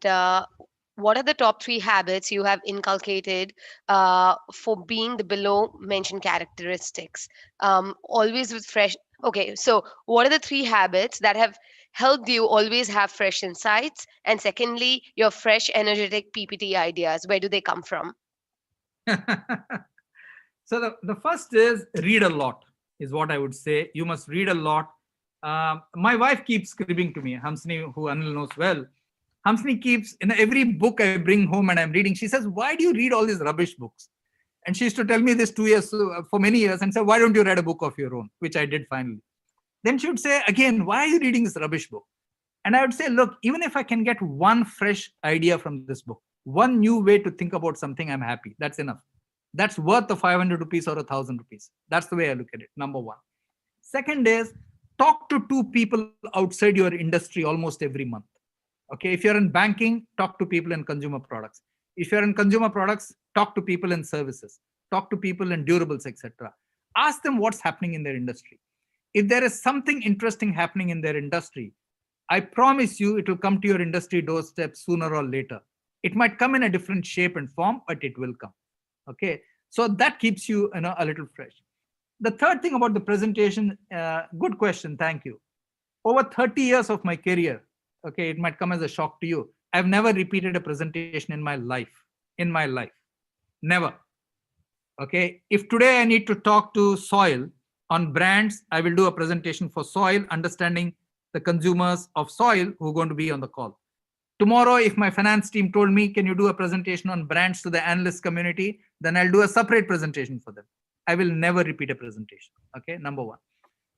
what are the top 3 habits you have inculcated for being the below mentioned characteristics? Always with fresh. Okay. So, what are the 3 habits that have helped you always have fresh insights? And secondly, your fresh, energetic PPT ideas. Where do they come from?
So the first is read a lot, is what I would say. You must read a lot. My wife keeps scribbling to me, Hamsini, who Anil knows well. Hamsini keeps, in every book I bring home and I'm reading, she says, why do you read all these rubbish books? And she used to tell me this for many years and said, why don't you read a book of your own? Which I did finally. Then she would say, again, why are you reading this rubbish book? And I would say, look, even if I can get one fresh idea from this book, one new way to think about something, I'm happy. That's enough. That's worth the 500 rupees or 1,000 rupees. That's the way I look at it, number one. Second is talk to 2 people outside your industry almost every month. Okay, if you're in banking, talk to people in consumer products. If you're in consumer products, talk to people in services, talk to people in durables, etc. Ask them what's happening in their industry. If there is something interesting happening in their industry, I promise you it will come to your industry doorstep sooner or later. It might come in a different shape and form, but it will come. Okay, so that keeps you, a little fresh. The third thing about the presentation, good question, thank you. Over 30 years of my career, okay, it might come as a shock to you. I've never repeated a presentation in my life. Never. Okay, if today I need to talk to SOIL on brands, I will do a presentation for SOIL, understanding the consumers of SOIL who are going to be on the call. Tomorrow, if my finance team told me, can you do a presentation on brands to the analyst community, then I'll do a separate presentation for them. I will never repeat a presentation. Okay, number one.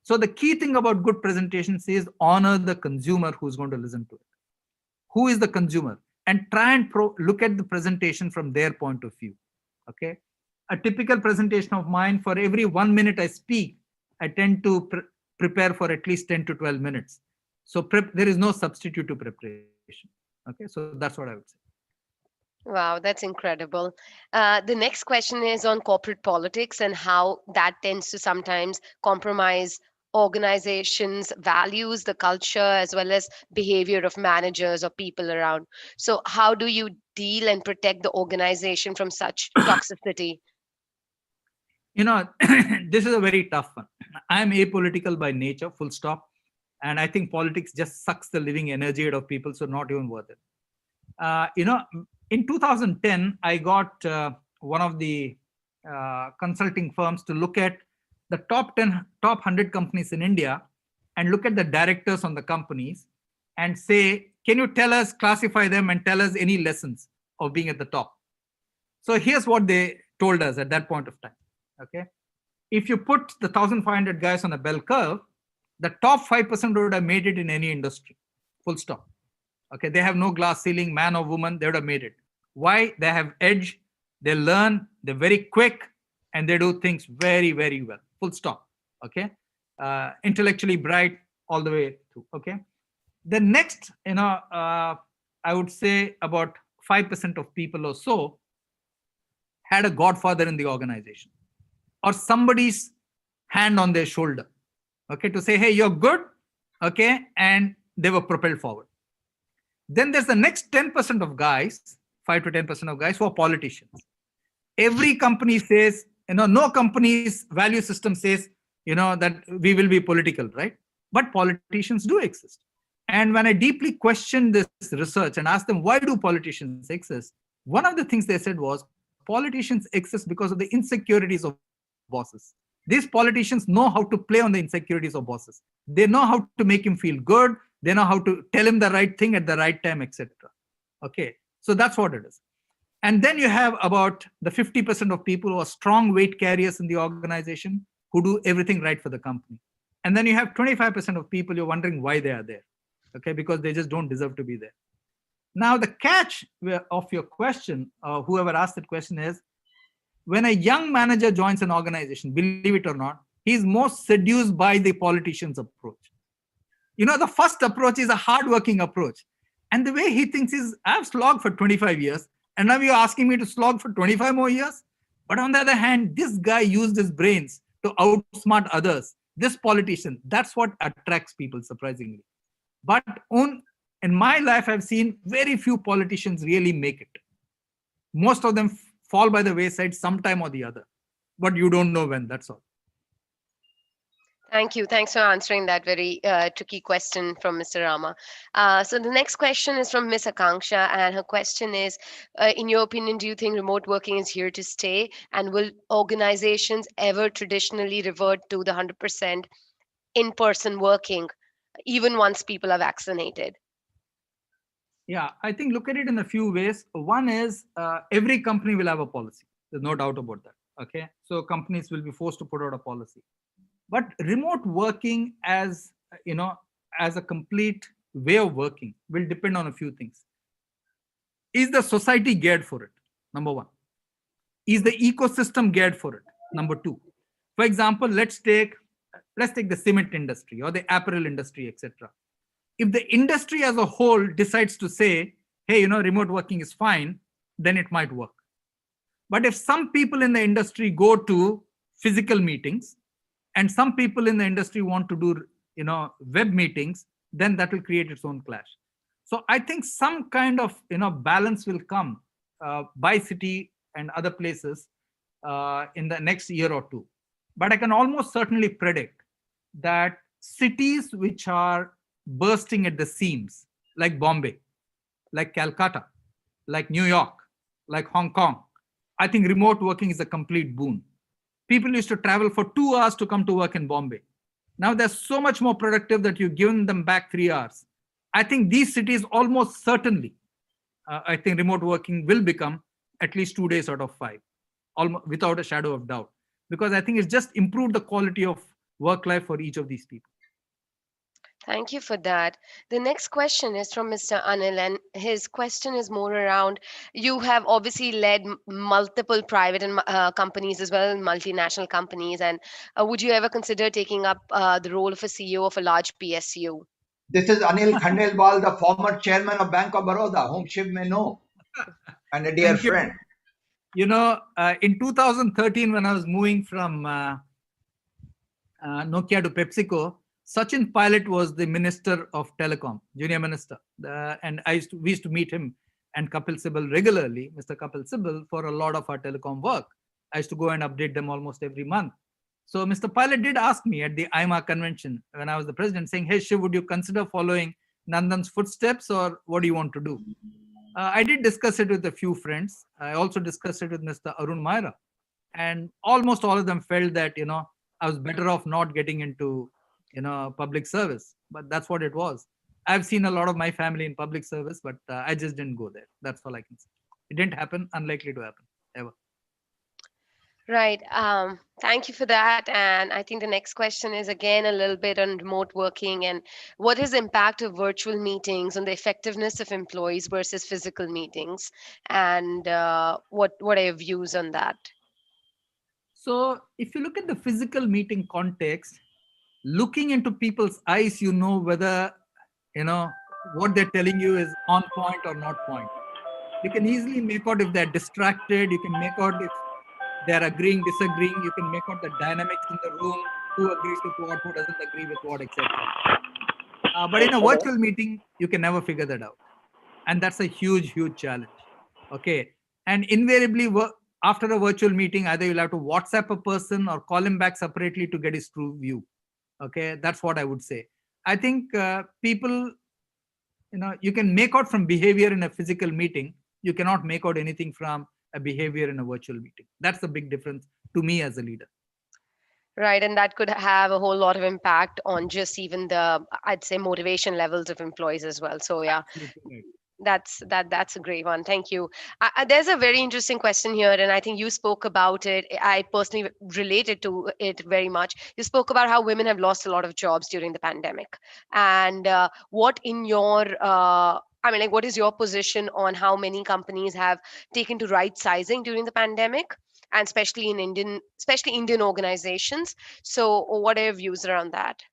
So the key thing about good presentations is honor the consumer who's going to listen to it. Who is the consumer? And try and look at the presentation from their point of view. Okay. A typical presentation of mine, for every 1 minute I speak, I tend to prepare for at least 10 to 12 minutes. So there is no substitute to preparation. Okay, so that's what I would say.
Wow, that's incredible. The next question is on corporate politics and how that tends to sometimes compromise organizations' values, the culture, as well as behavior of managers or people around. So, how do you deal and protect the organization from such toxicity?
This is a very tough one. I'm apolitical by nature, full stop. And I think politics just sucks the living energy out of people, so not even worth it. In 2010, I got one of the consulting firms to look at the top 100 companies in India and look at the directors on the companies and say, can you tell us, classify them and tell us any lessons of being at the top? So here's what they told us at that point of time. Okay. If you put the 1,500 guys on a bell curve, the top 5% would have made it in any industry, full stop. Okay, they have no glass ceiling, man or woman, they would have made it. Why? They have edge, they learn, they're very quick, and they do things very, very well, full stop. Okay, intellectually bright all the way through. Okay, the next, I would say about 5% of people or so had a godfather in the organization or somebody's hand on their shoulder, okay, to say, hey, you're good, okay, and they were propelled forward. Then there's the next 10% of guys, 5 to 10% of guys who are politicians. Every company says, no company's value system says, that we will be political, right? But politicians do exist. And when I deeply questioned this research and asked them, why do politicians exist? One of the things they said was, politicians exist because of the insecurities of bosses. These politicians know how to play on the insecurities of bosses. They know how to make him feel good. They know how to tell him the right thing at the right time, etc. Okay, so that's what it is. And then you have about the 50% of people who are strong weight carriers in the organization who do everything right for the company. And then you have 25% of people you're wondering why they are there. Okay, because they just don't deserve to be there. Now, the catch of your question, whoever asked that question, is when a young manager joins an organization, believe it or not, he's most seduced by the politician's approach. The first approach is a hardworking approach. And the way he thinks is, I've slogged for 25 years, and now you're asking me to slog for 25 more years? But on the other hand, this guy used his brains to outsmart others. This politician, that's what attracts people, surprisingly. But in my life, I've seen very few politicians really make it. Most of them fall by the wayside sometime or the other. But you don't know when, that's all.
Thank you. Thanks for answering that very tricky question from Mr. Rama. So the next question is from Miss Akanksha, and her question is, in your opinion, do you think remote working is here to stay? And will organizations ever traditionally revert to the 100% in-person working, even once people are vaccinated?
Yeah, I think look at it in a few ways. One is every company will have a policy. There's no doubt about that. Okay, so companies will be forced to put out a policy. But remote working as a complete way of working will depend on a few things. Is the society geared for it? Number one. Is the ecosystem geared for it? Number two. For example, let's take the cement industry or the apparel industry, etc. If the industry as a whole decides to say, hey, remote working is fine, then it might work. But if some people in the industry go to physical meetings and some people in the industry want to do, web meetings, then that will create its own clash. So I think some kind of, balance will come by city and other places in the next year or two. But I can almost certainly predict that cities which are bursting at the seams, like Bombay, like Calcutta, like New York, like Hong Kong, I think remote working is a complete boon. People used to travel for 2 hours to come to work in Bombay. Now they're so much more productive that you've given them back 3 hours. I think these cities almost certainly, I think remote working will become at least 2 days out of 5, almost without a shadow of doubt, because I think it's just improved the quality of work life for each of these people.
Thank you for that. The next question is from Mr. Anil, and his question is more around, you have obviously led multiple private and companies as well, multinational companies, and would you ever consider taking up the role of a CEO of a large PSU?
This is Anil Khandelwal, the former chairman of Bank of Baroda, whom Shiv may know. and a dear
Thank you.
friend.
In 2013, when I was moving from Nokia to PepsiCo, Sachin Pilot was the Minister of Telecom, Junior Minister. And we used to meet him and Kapil Sibal regularly, Mr. Kapil Sibal, for a lot of our telecom work. I used to go and update them almost every month. So Mr. Pilot did ask me at the IMA convention when I was the president, saying, hey, Shiv, would you consider following Nandan's footsteps, or what do you want to do? I did discuss it with a few friends. I also discussed it with Mr. Arun Maira. And almost all of them felt that, I was better off not getting into, public service. But that's what it was. I've seen a lot of my family in public service, but I just didn't go there. That's all I can say. It didn't happen, unlikely to happen, ever.
Right. Thank you for that. And I think the next question is again a little bit on remote working and what is the impact of virtual meetings on the effectiveness of employees versus physical meetings, and what are your views on that?
So if you look at the physical meeting context, looking into people's eyes, whether, what they're telling you is on point or not point. You can easily make out if they're distracted. You can make out if they're agreeing, disagreeing. You can make out the dynamics in the room, who agrees with what, who doesn't agree with what, etc. But in a virtual meeting, you can never figure that out. And that's a huge, huge challenge. Okay. And invariably, after a virtual meeting, either you'll have to WhatsApp a person or call him back separately to get his true view. Okay. That's what I would say. I think people, you can make out from behavior in a physical meeting. You cannot make out anything from a behavior in a virtual meeting. That's the big difference to me as a leader.
Right, and that could have a whole lot of impact on just even the, I'd say, motivation levels of employees as well. So yeah,
Absolutely right.
that's a great one. Thank you. There's a very interesting question here, and I think you spoke about it. I personally related to it very much. You spoke about how women have lost a lot of jobs during the pandemic, and what in your what is your position on how many companies have taken to right sizing during the pandemic, and especially in Indian organizations? So, what are your views around that?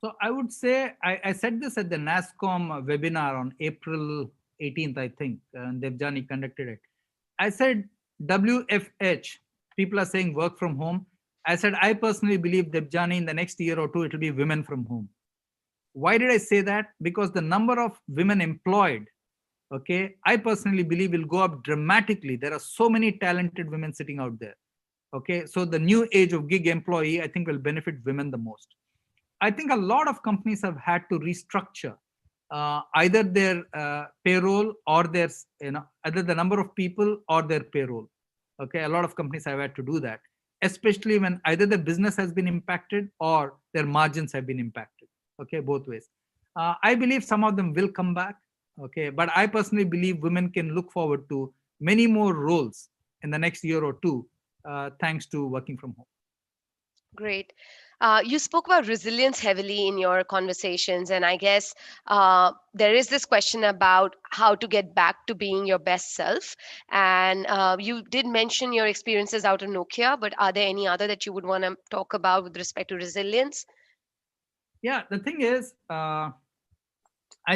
So I would say, I said this at the NASSCOM webinar on April 18th, I think, and Devjani conducted it. I said, WFH, people are saying work from home. I said, I personally believe, Devjani, in the next year or two, it will be women from home. Why did I say that? Because the number of women employed, okay, I personally believe will go up dramatically. There are so many talented women sitting out there. Okay, so the new age of gig employee, I think, will benefit women the most. I think a lot of companies have had to restructure either their payroll or their, either the number of people or their payroll. Okay, a lot of companies have had to do that, especially when either the business has been impacted or their margins have been impacted. Okay, both ways. I believe some of them will come back. Okay, but I personally believe women can look forward to many more roles in the next year or two, thanks to working from home.
Great. You spoke about resilience heavily in your conversations, and I guess there is this question about how to get back to being your best self. And you did mention your experiences out of Nokia, but are there any other that you would want to talk about with respect to resilience?
Yeah, the thing is, I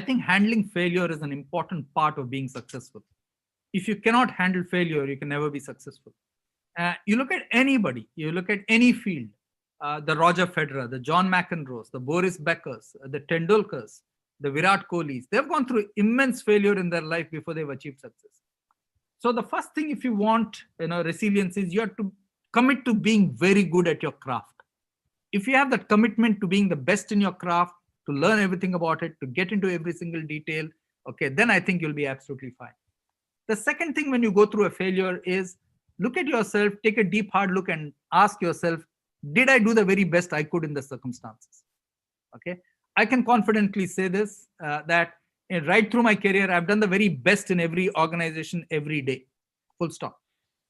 think handling failure is an important part of being successful. If you cannot handle failure, you can never be successful. You look at anybody, you look at any field, the Roger Federer, the John McEnroes, the Boris Beckers, the Tendulkars, the Virat Kohlis, they've gone through immense failure in their life before they've achieved success. So the first thing, if you want, resilience, is you have to commit to being very good at your craft. If you have that commitment to being the best in your craft, to learn everything about it, to get into every single detail, okay, then I think you'll be absolutely fine. The second thing when you go through a failure is look at yourself, take a deep, hard look and ask yourself, did I do the very best I could in the circumstances? Okay, I can confidently say this, that right through my career, I've done the very best in every organization every day, full stop.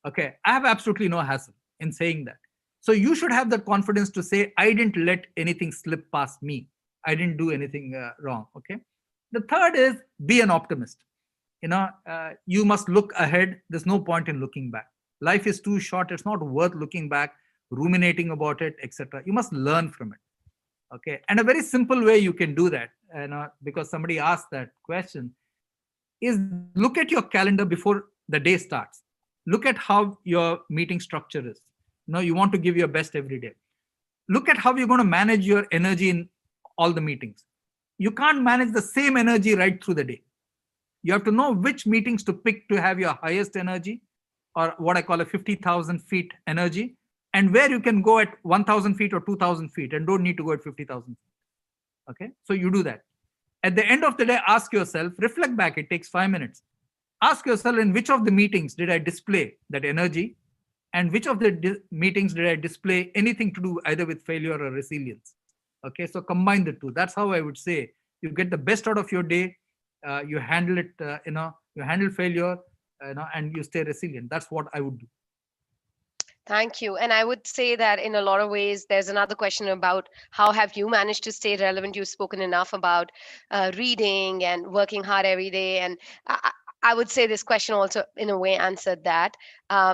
Okay, I have absolutely no hassle in saying that. So you should have the confidence to say, I didn't let anything slip past me. I didn't do anything wrong. Okay. The third is be an optimist. You must look ahead. There's no point in looking back. Life is too short. It's not worth looking back, ruminating about it, etc. You must learn from it. Okay. And a very simple way you can do that, because somebody asked that question, is look at your calendar before the day starts. Look at how your meeting structure is. You want to give your best every day. Look at how you're going to manage your energy in all the meetings. You can't manage the same energy right through the day. You have to know which meetings to pick to have your highest energy, or what I call a 50,000 feet energy, and where you can go at 1,000 feet or 2,000 feet and don't need to go at 50,000 feet. Okay, so you do that. At the end of the day, ask yourself, reflect back, it takes 5 minutes. Ask yourself, in which of the meetings did I display that energy, and which of the meetings did I display anything to do either with failure or resilience? Okay, so combine the two. That's how I would say you get the best out of your day. You handle it, you handle failure, and you stay resilient. That's what I would do.
Thank you. And I would say that in a lot of ways, there's another question about how have you managed to stay relevant? You've spoken enough about reading and working hard every day. And I would say this question also, in a way, answered that.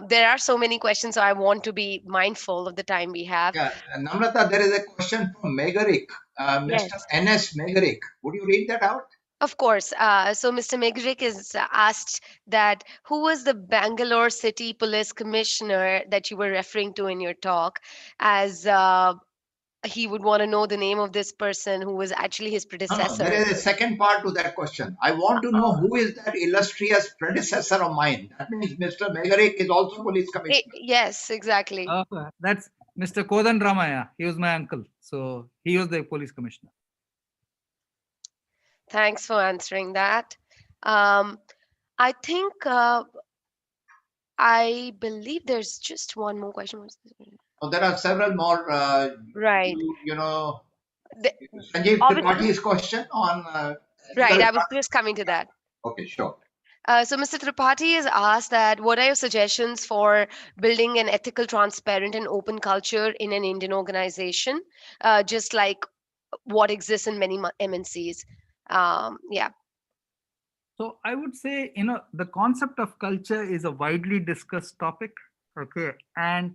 There are so many questions, so I want to be mindful of the time we have.
Yeah, Namrata, there is a question from Megarik, Mr.
Yes.
NS Megarik. Would you read that out?
Of course. So Mr. Megrik is asked that who was the Bangalore City Police Commissioner that you were referring to in your talk, as he would want to know the name of this person who was actually his
No, there
predecessor.
is a second part to that question. I want to know who is that illustrious predecessor of mine. That means Mr. Megarik is also police commissioner.
Yes, exactly.
That's Mr. Kodan Ramaya. He was my uncle. So he was the police commissioner.
Thanks for answering that. I think I believe there's just one more question.
So there are several more.
Right.
Sanjeev
Obvi-
Tripathi's question on.
Right. I was just coming to that.
Okay, sure.
So Mr. Tripathi has asked that what are your suggestions for building an ethical, transparent, and open culture in an Indian organization, just like what exists in many MNCs? Yeah.
So I would say, the concept of culture is a widely discussed topic. Okay. And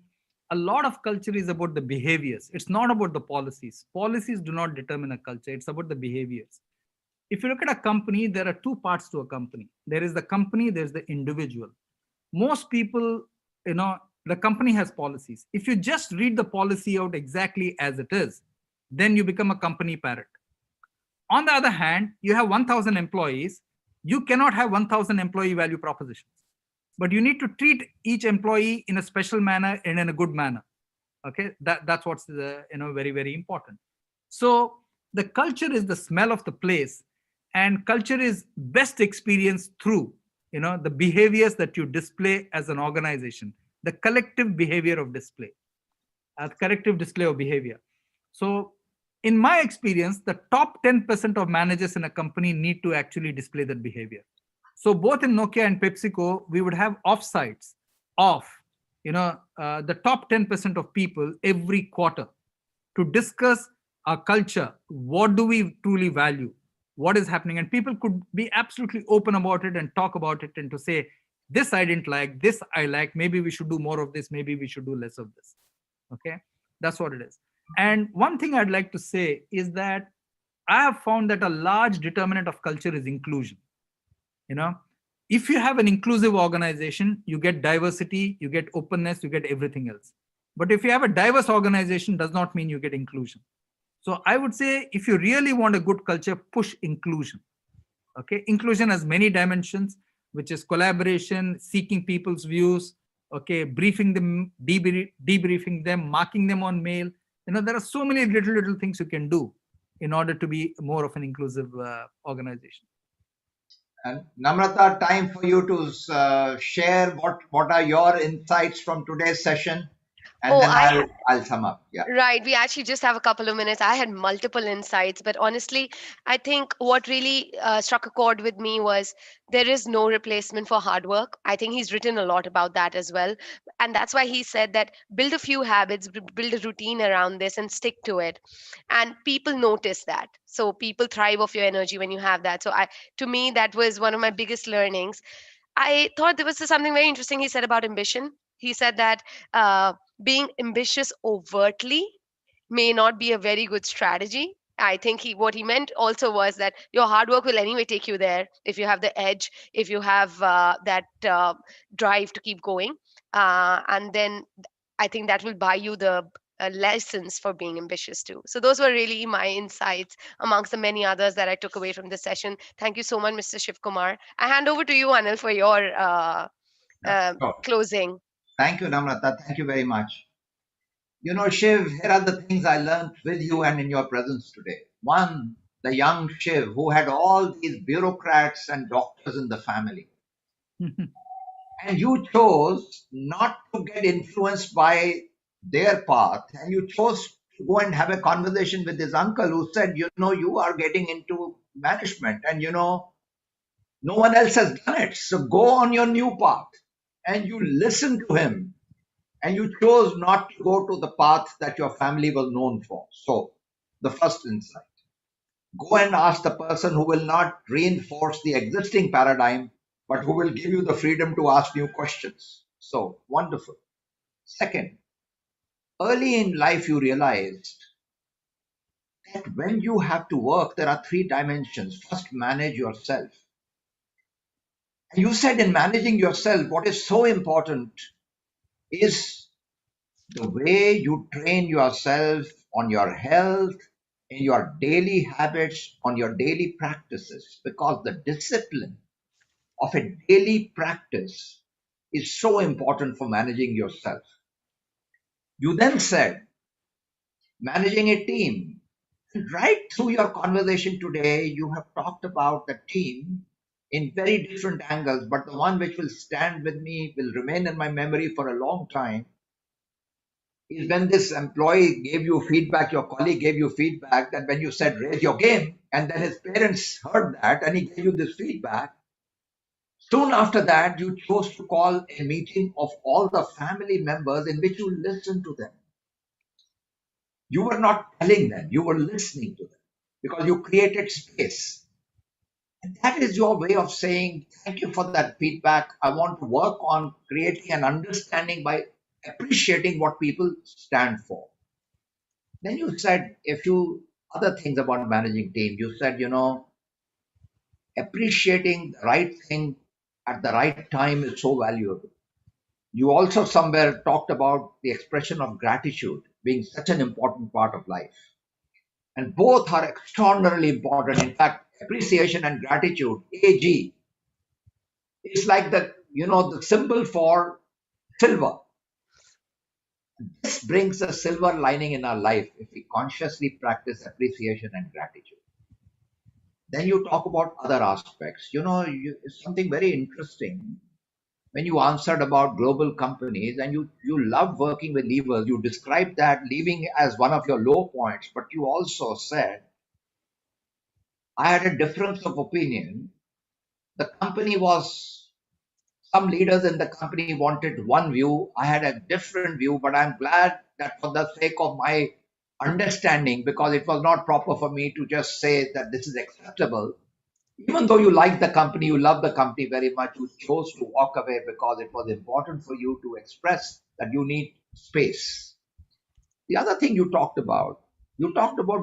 a lot of culture is about the behaviors. It's not about the policies. Policies do not determine a culture. It's about the behaviors. If you look at a company, there are two parts to a company. There is the company, there's the individual. Most people, the company has policies. If you just read the policy out exactly as it is, then you become a company parrot. On the other hand, you have 1,000 employees. You cannot have 1,000 employee value propositions, but you need to treat each employee in a special manner and in a good manner. Okay, that's what's very, very important. So the culture is the smell of the place, and culture is best experienced through the behaviors that you display as an organization, the collective behavior of display, collective display of behavior. So in my experience, the top 10% of managers in a company need to actually display that behavior. So both in Nokia and PepsiCo, we would have offsites of the top 10% of people every quarter to discuss our culture. What do we truly value? What is happening? And people could be absolutely open about it and talk about it, and to say, this I didn't like, this I like, maybe we should do more of this, maybe we should do less of this. Okay, that's what it is. And one thing I'd like to say is that I have found that a large determinant of culture is inclusion. If you have an inclusive organization, you get diversity, you get openness, you get everything else. But if you have a diverse organization, does not mean you get inclusion. So I would say, if you really want a good culture, push inclusion. Okay, inclusion has many dimensions, which is collaboration, seeking people's views, okay, briefing them, debriefing them, marking them on mail. There are so many little things you can do in order to be more of an inclusive organization.
And Namrata, time for you to share what are your insights from today's session, and then I'll sum up. Yeah.
Right. We actually just have a couple of minutes. I had multiple insights, but honestly, I think what really struck a chord with me was there is no replacement for hard work. I think he's written a lot about that as well. And that's why he said that build a few habits, build a routine around this and stick to it. And people notice that. So people thrive off your energy when you have that. So to me, that was one of my biggest learnings. I thought there was something very interesting he said about ambition. He said that being ambitious overtly may not be a very good strategy. I think what he meant also was that your hard work will anyway take you there if you have the edge, if you have that drive to keep going, and then I think that will buy you the lessons for being ambitious too. So those were really my insights amongst the many others that I took away from this session. Thank you so much, Mr. Shiv Kumar. I hand over to you, Anil, for your
Yeah, sure.
closing.
Thank you, Namrata. Thank you very much. You know, Shiv, here are the things I learned with you and in your presence today. One, the young Shiv who had all these bureaucrats and doctors in the family. And you chose not to get influenced by their path. And you chose to go and have a conversation with his uncle who said, you know, you are getting into management and, you know, no one else has done it. So go on your new path. And you listen to him. And you chose not to go to the path that your family was known for. So, the first insight, go and ask the person who will not reinforce the existing paradigm, but who will give you the freedom to ask new questions. So, wonderful. Second, early in life, you realized that when you have to work, there are three dimensions. First, manage yourself. And you said in managing yourself, what is so important is the way you train yourself on your health, in your daily habits, on your daily practices, because the discipline of a daily practice is so important for managing yourself. You then said, managing a team. And right through your conversation today, you have talked about the team in very different angles, but the one which will stand with me, will remain in my memory for a long time, is when this employee gave you feedback, your colleague gave you feedback, that when you said raise your game, and then his parents heard that and he gave you this feedback. Soon after that, you chose to call a meeting of all the family members in which you listened to them. You were not telling them, you were listening to them because you created space. And that is your way of saying, thank you for that feedback. I want to work on creating an understanding by appreciating what people stand for. Then you said a few other things about managing team. You said, you know, appreciating the right thing at the right time is so valuable. You also somewhere talked about the expression of gratitude being such an important part of life. And both are extraordinarily important. In fact, appreciation and gratitude, AG, is like the, you know, the symbol for silver. This brings a silver lining in our life if we consciously practice appreciation and gratitude. Then you talk about other aspects. You know, it's something very interesting. When you answered about global companies and you love working with leavers, you described that leaving as one of your low points, but you also said, I had a difference of opinion. The company was, some leaders in the company wanted one view. I had a different view, but I'm glad that for the sake of my understanding, because it was not proper for me to just say that this is acceptable. Even though you like the company, you love the company very much, you chose to walk away because it was important for you to express that you need space. The other thing you talked about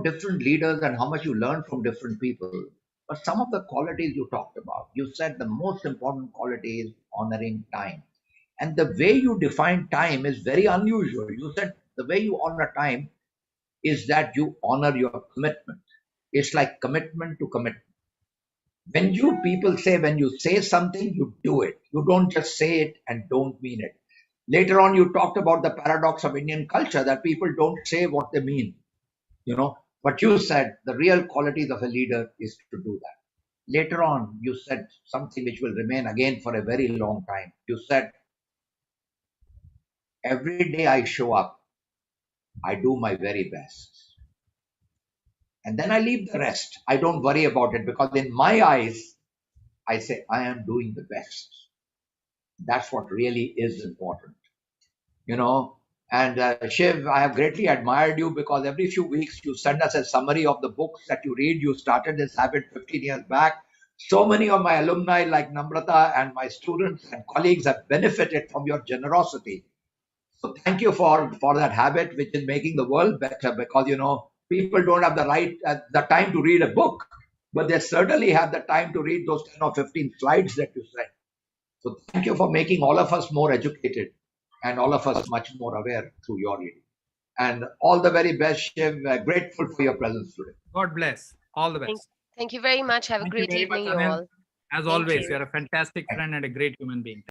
different leaders and how much you learned from different people. But some of the qualities you talked about, you said the most important quality is honoring time. And the way you define time is very unusual. You said the way you honor time is that you honor your commitment. It's like commitment to commitment. When you people say, when you say something, you do it. You don't just say it and don't mean it. Later on, you talked about the paradox of Indian culture that people don't say what they mean, you know. But you said the real qualities of a leader is to do that. Later on, you said something which will remain again for a very long time. You said, every day I show up, I do my very best. And then I leave the rest. I don't worry about it because in my eyes, I say, I am doing the best. That's what really is important, you know. And Shiv, I have greatly admired you because every few weeks you send us a summary of the books that you read. You started this habit 15 years back. So many of my alumni, like Namrata, and my students and colleagues have benefited from your generosity. So thank you for that habit, which is making the world better because, you know, people don't have the time to read a book, but they certainly have the time to read those 10 or 15 slides that you sent. So thank you for making all of us more educated and all of us much more aware through your reading. And all the very best, Shiv. Grateful for your presence today.
God bless. All the
Thank,
best.
thank you very much. Have a
Thank you
great
very much,
evening, you
Anil.
all.
As
Thank
always,
you.
you're a fantastic friend and a great human being.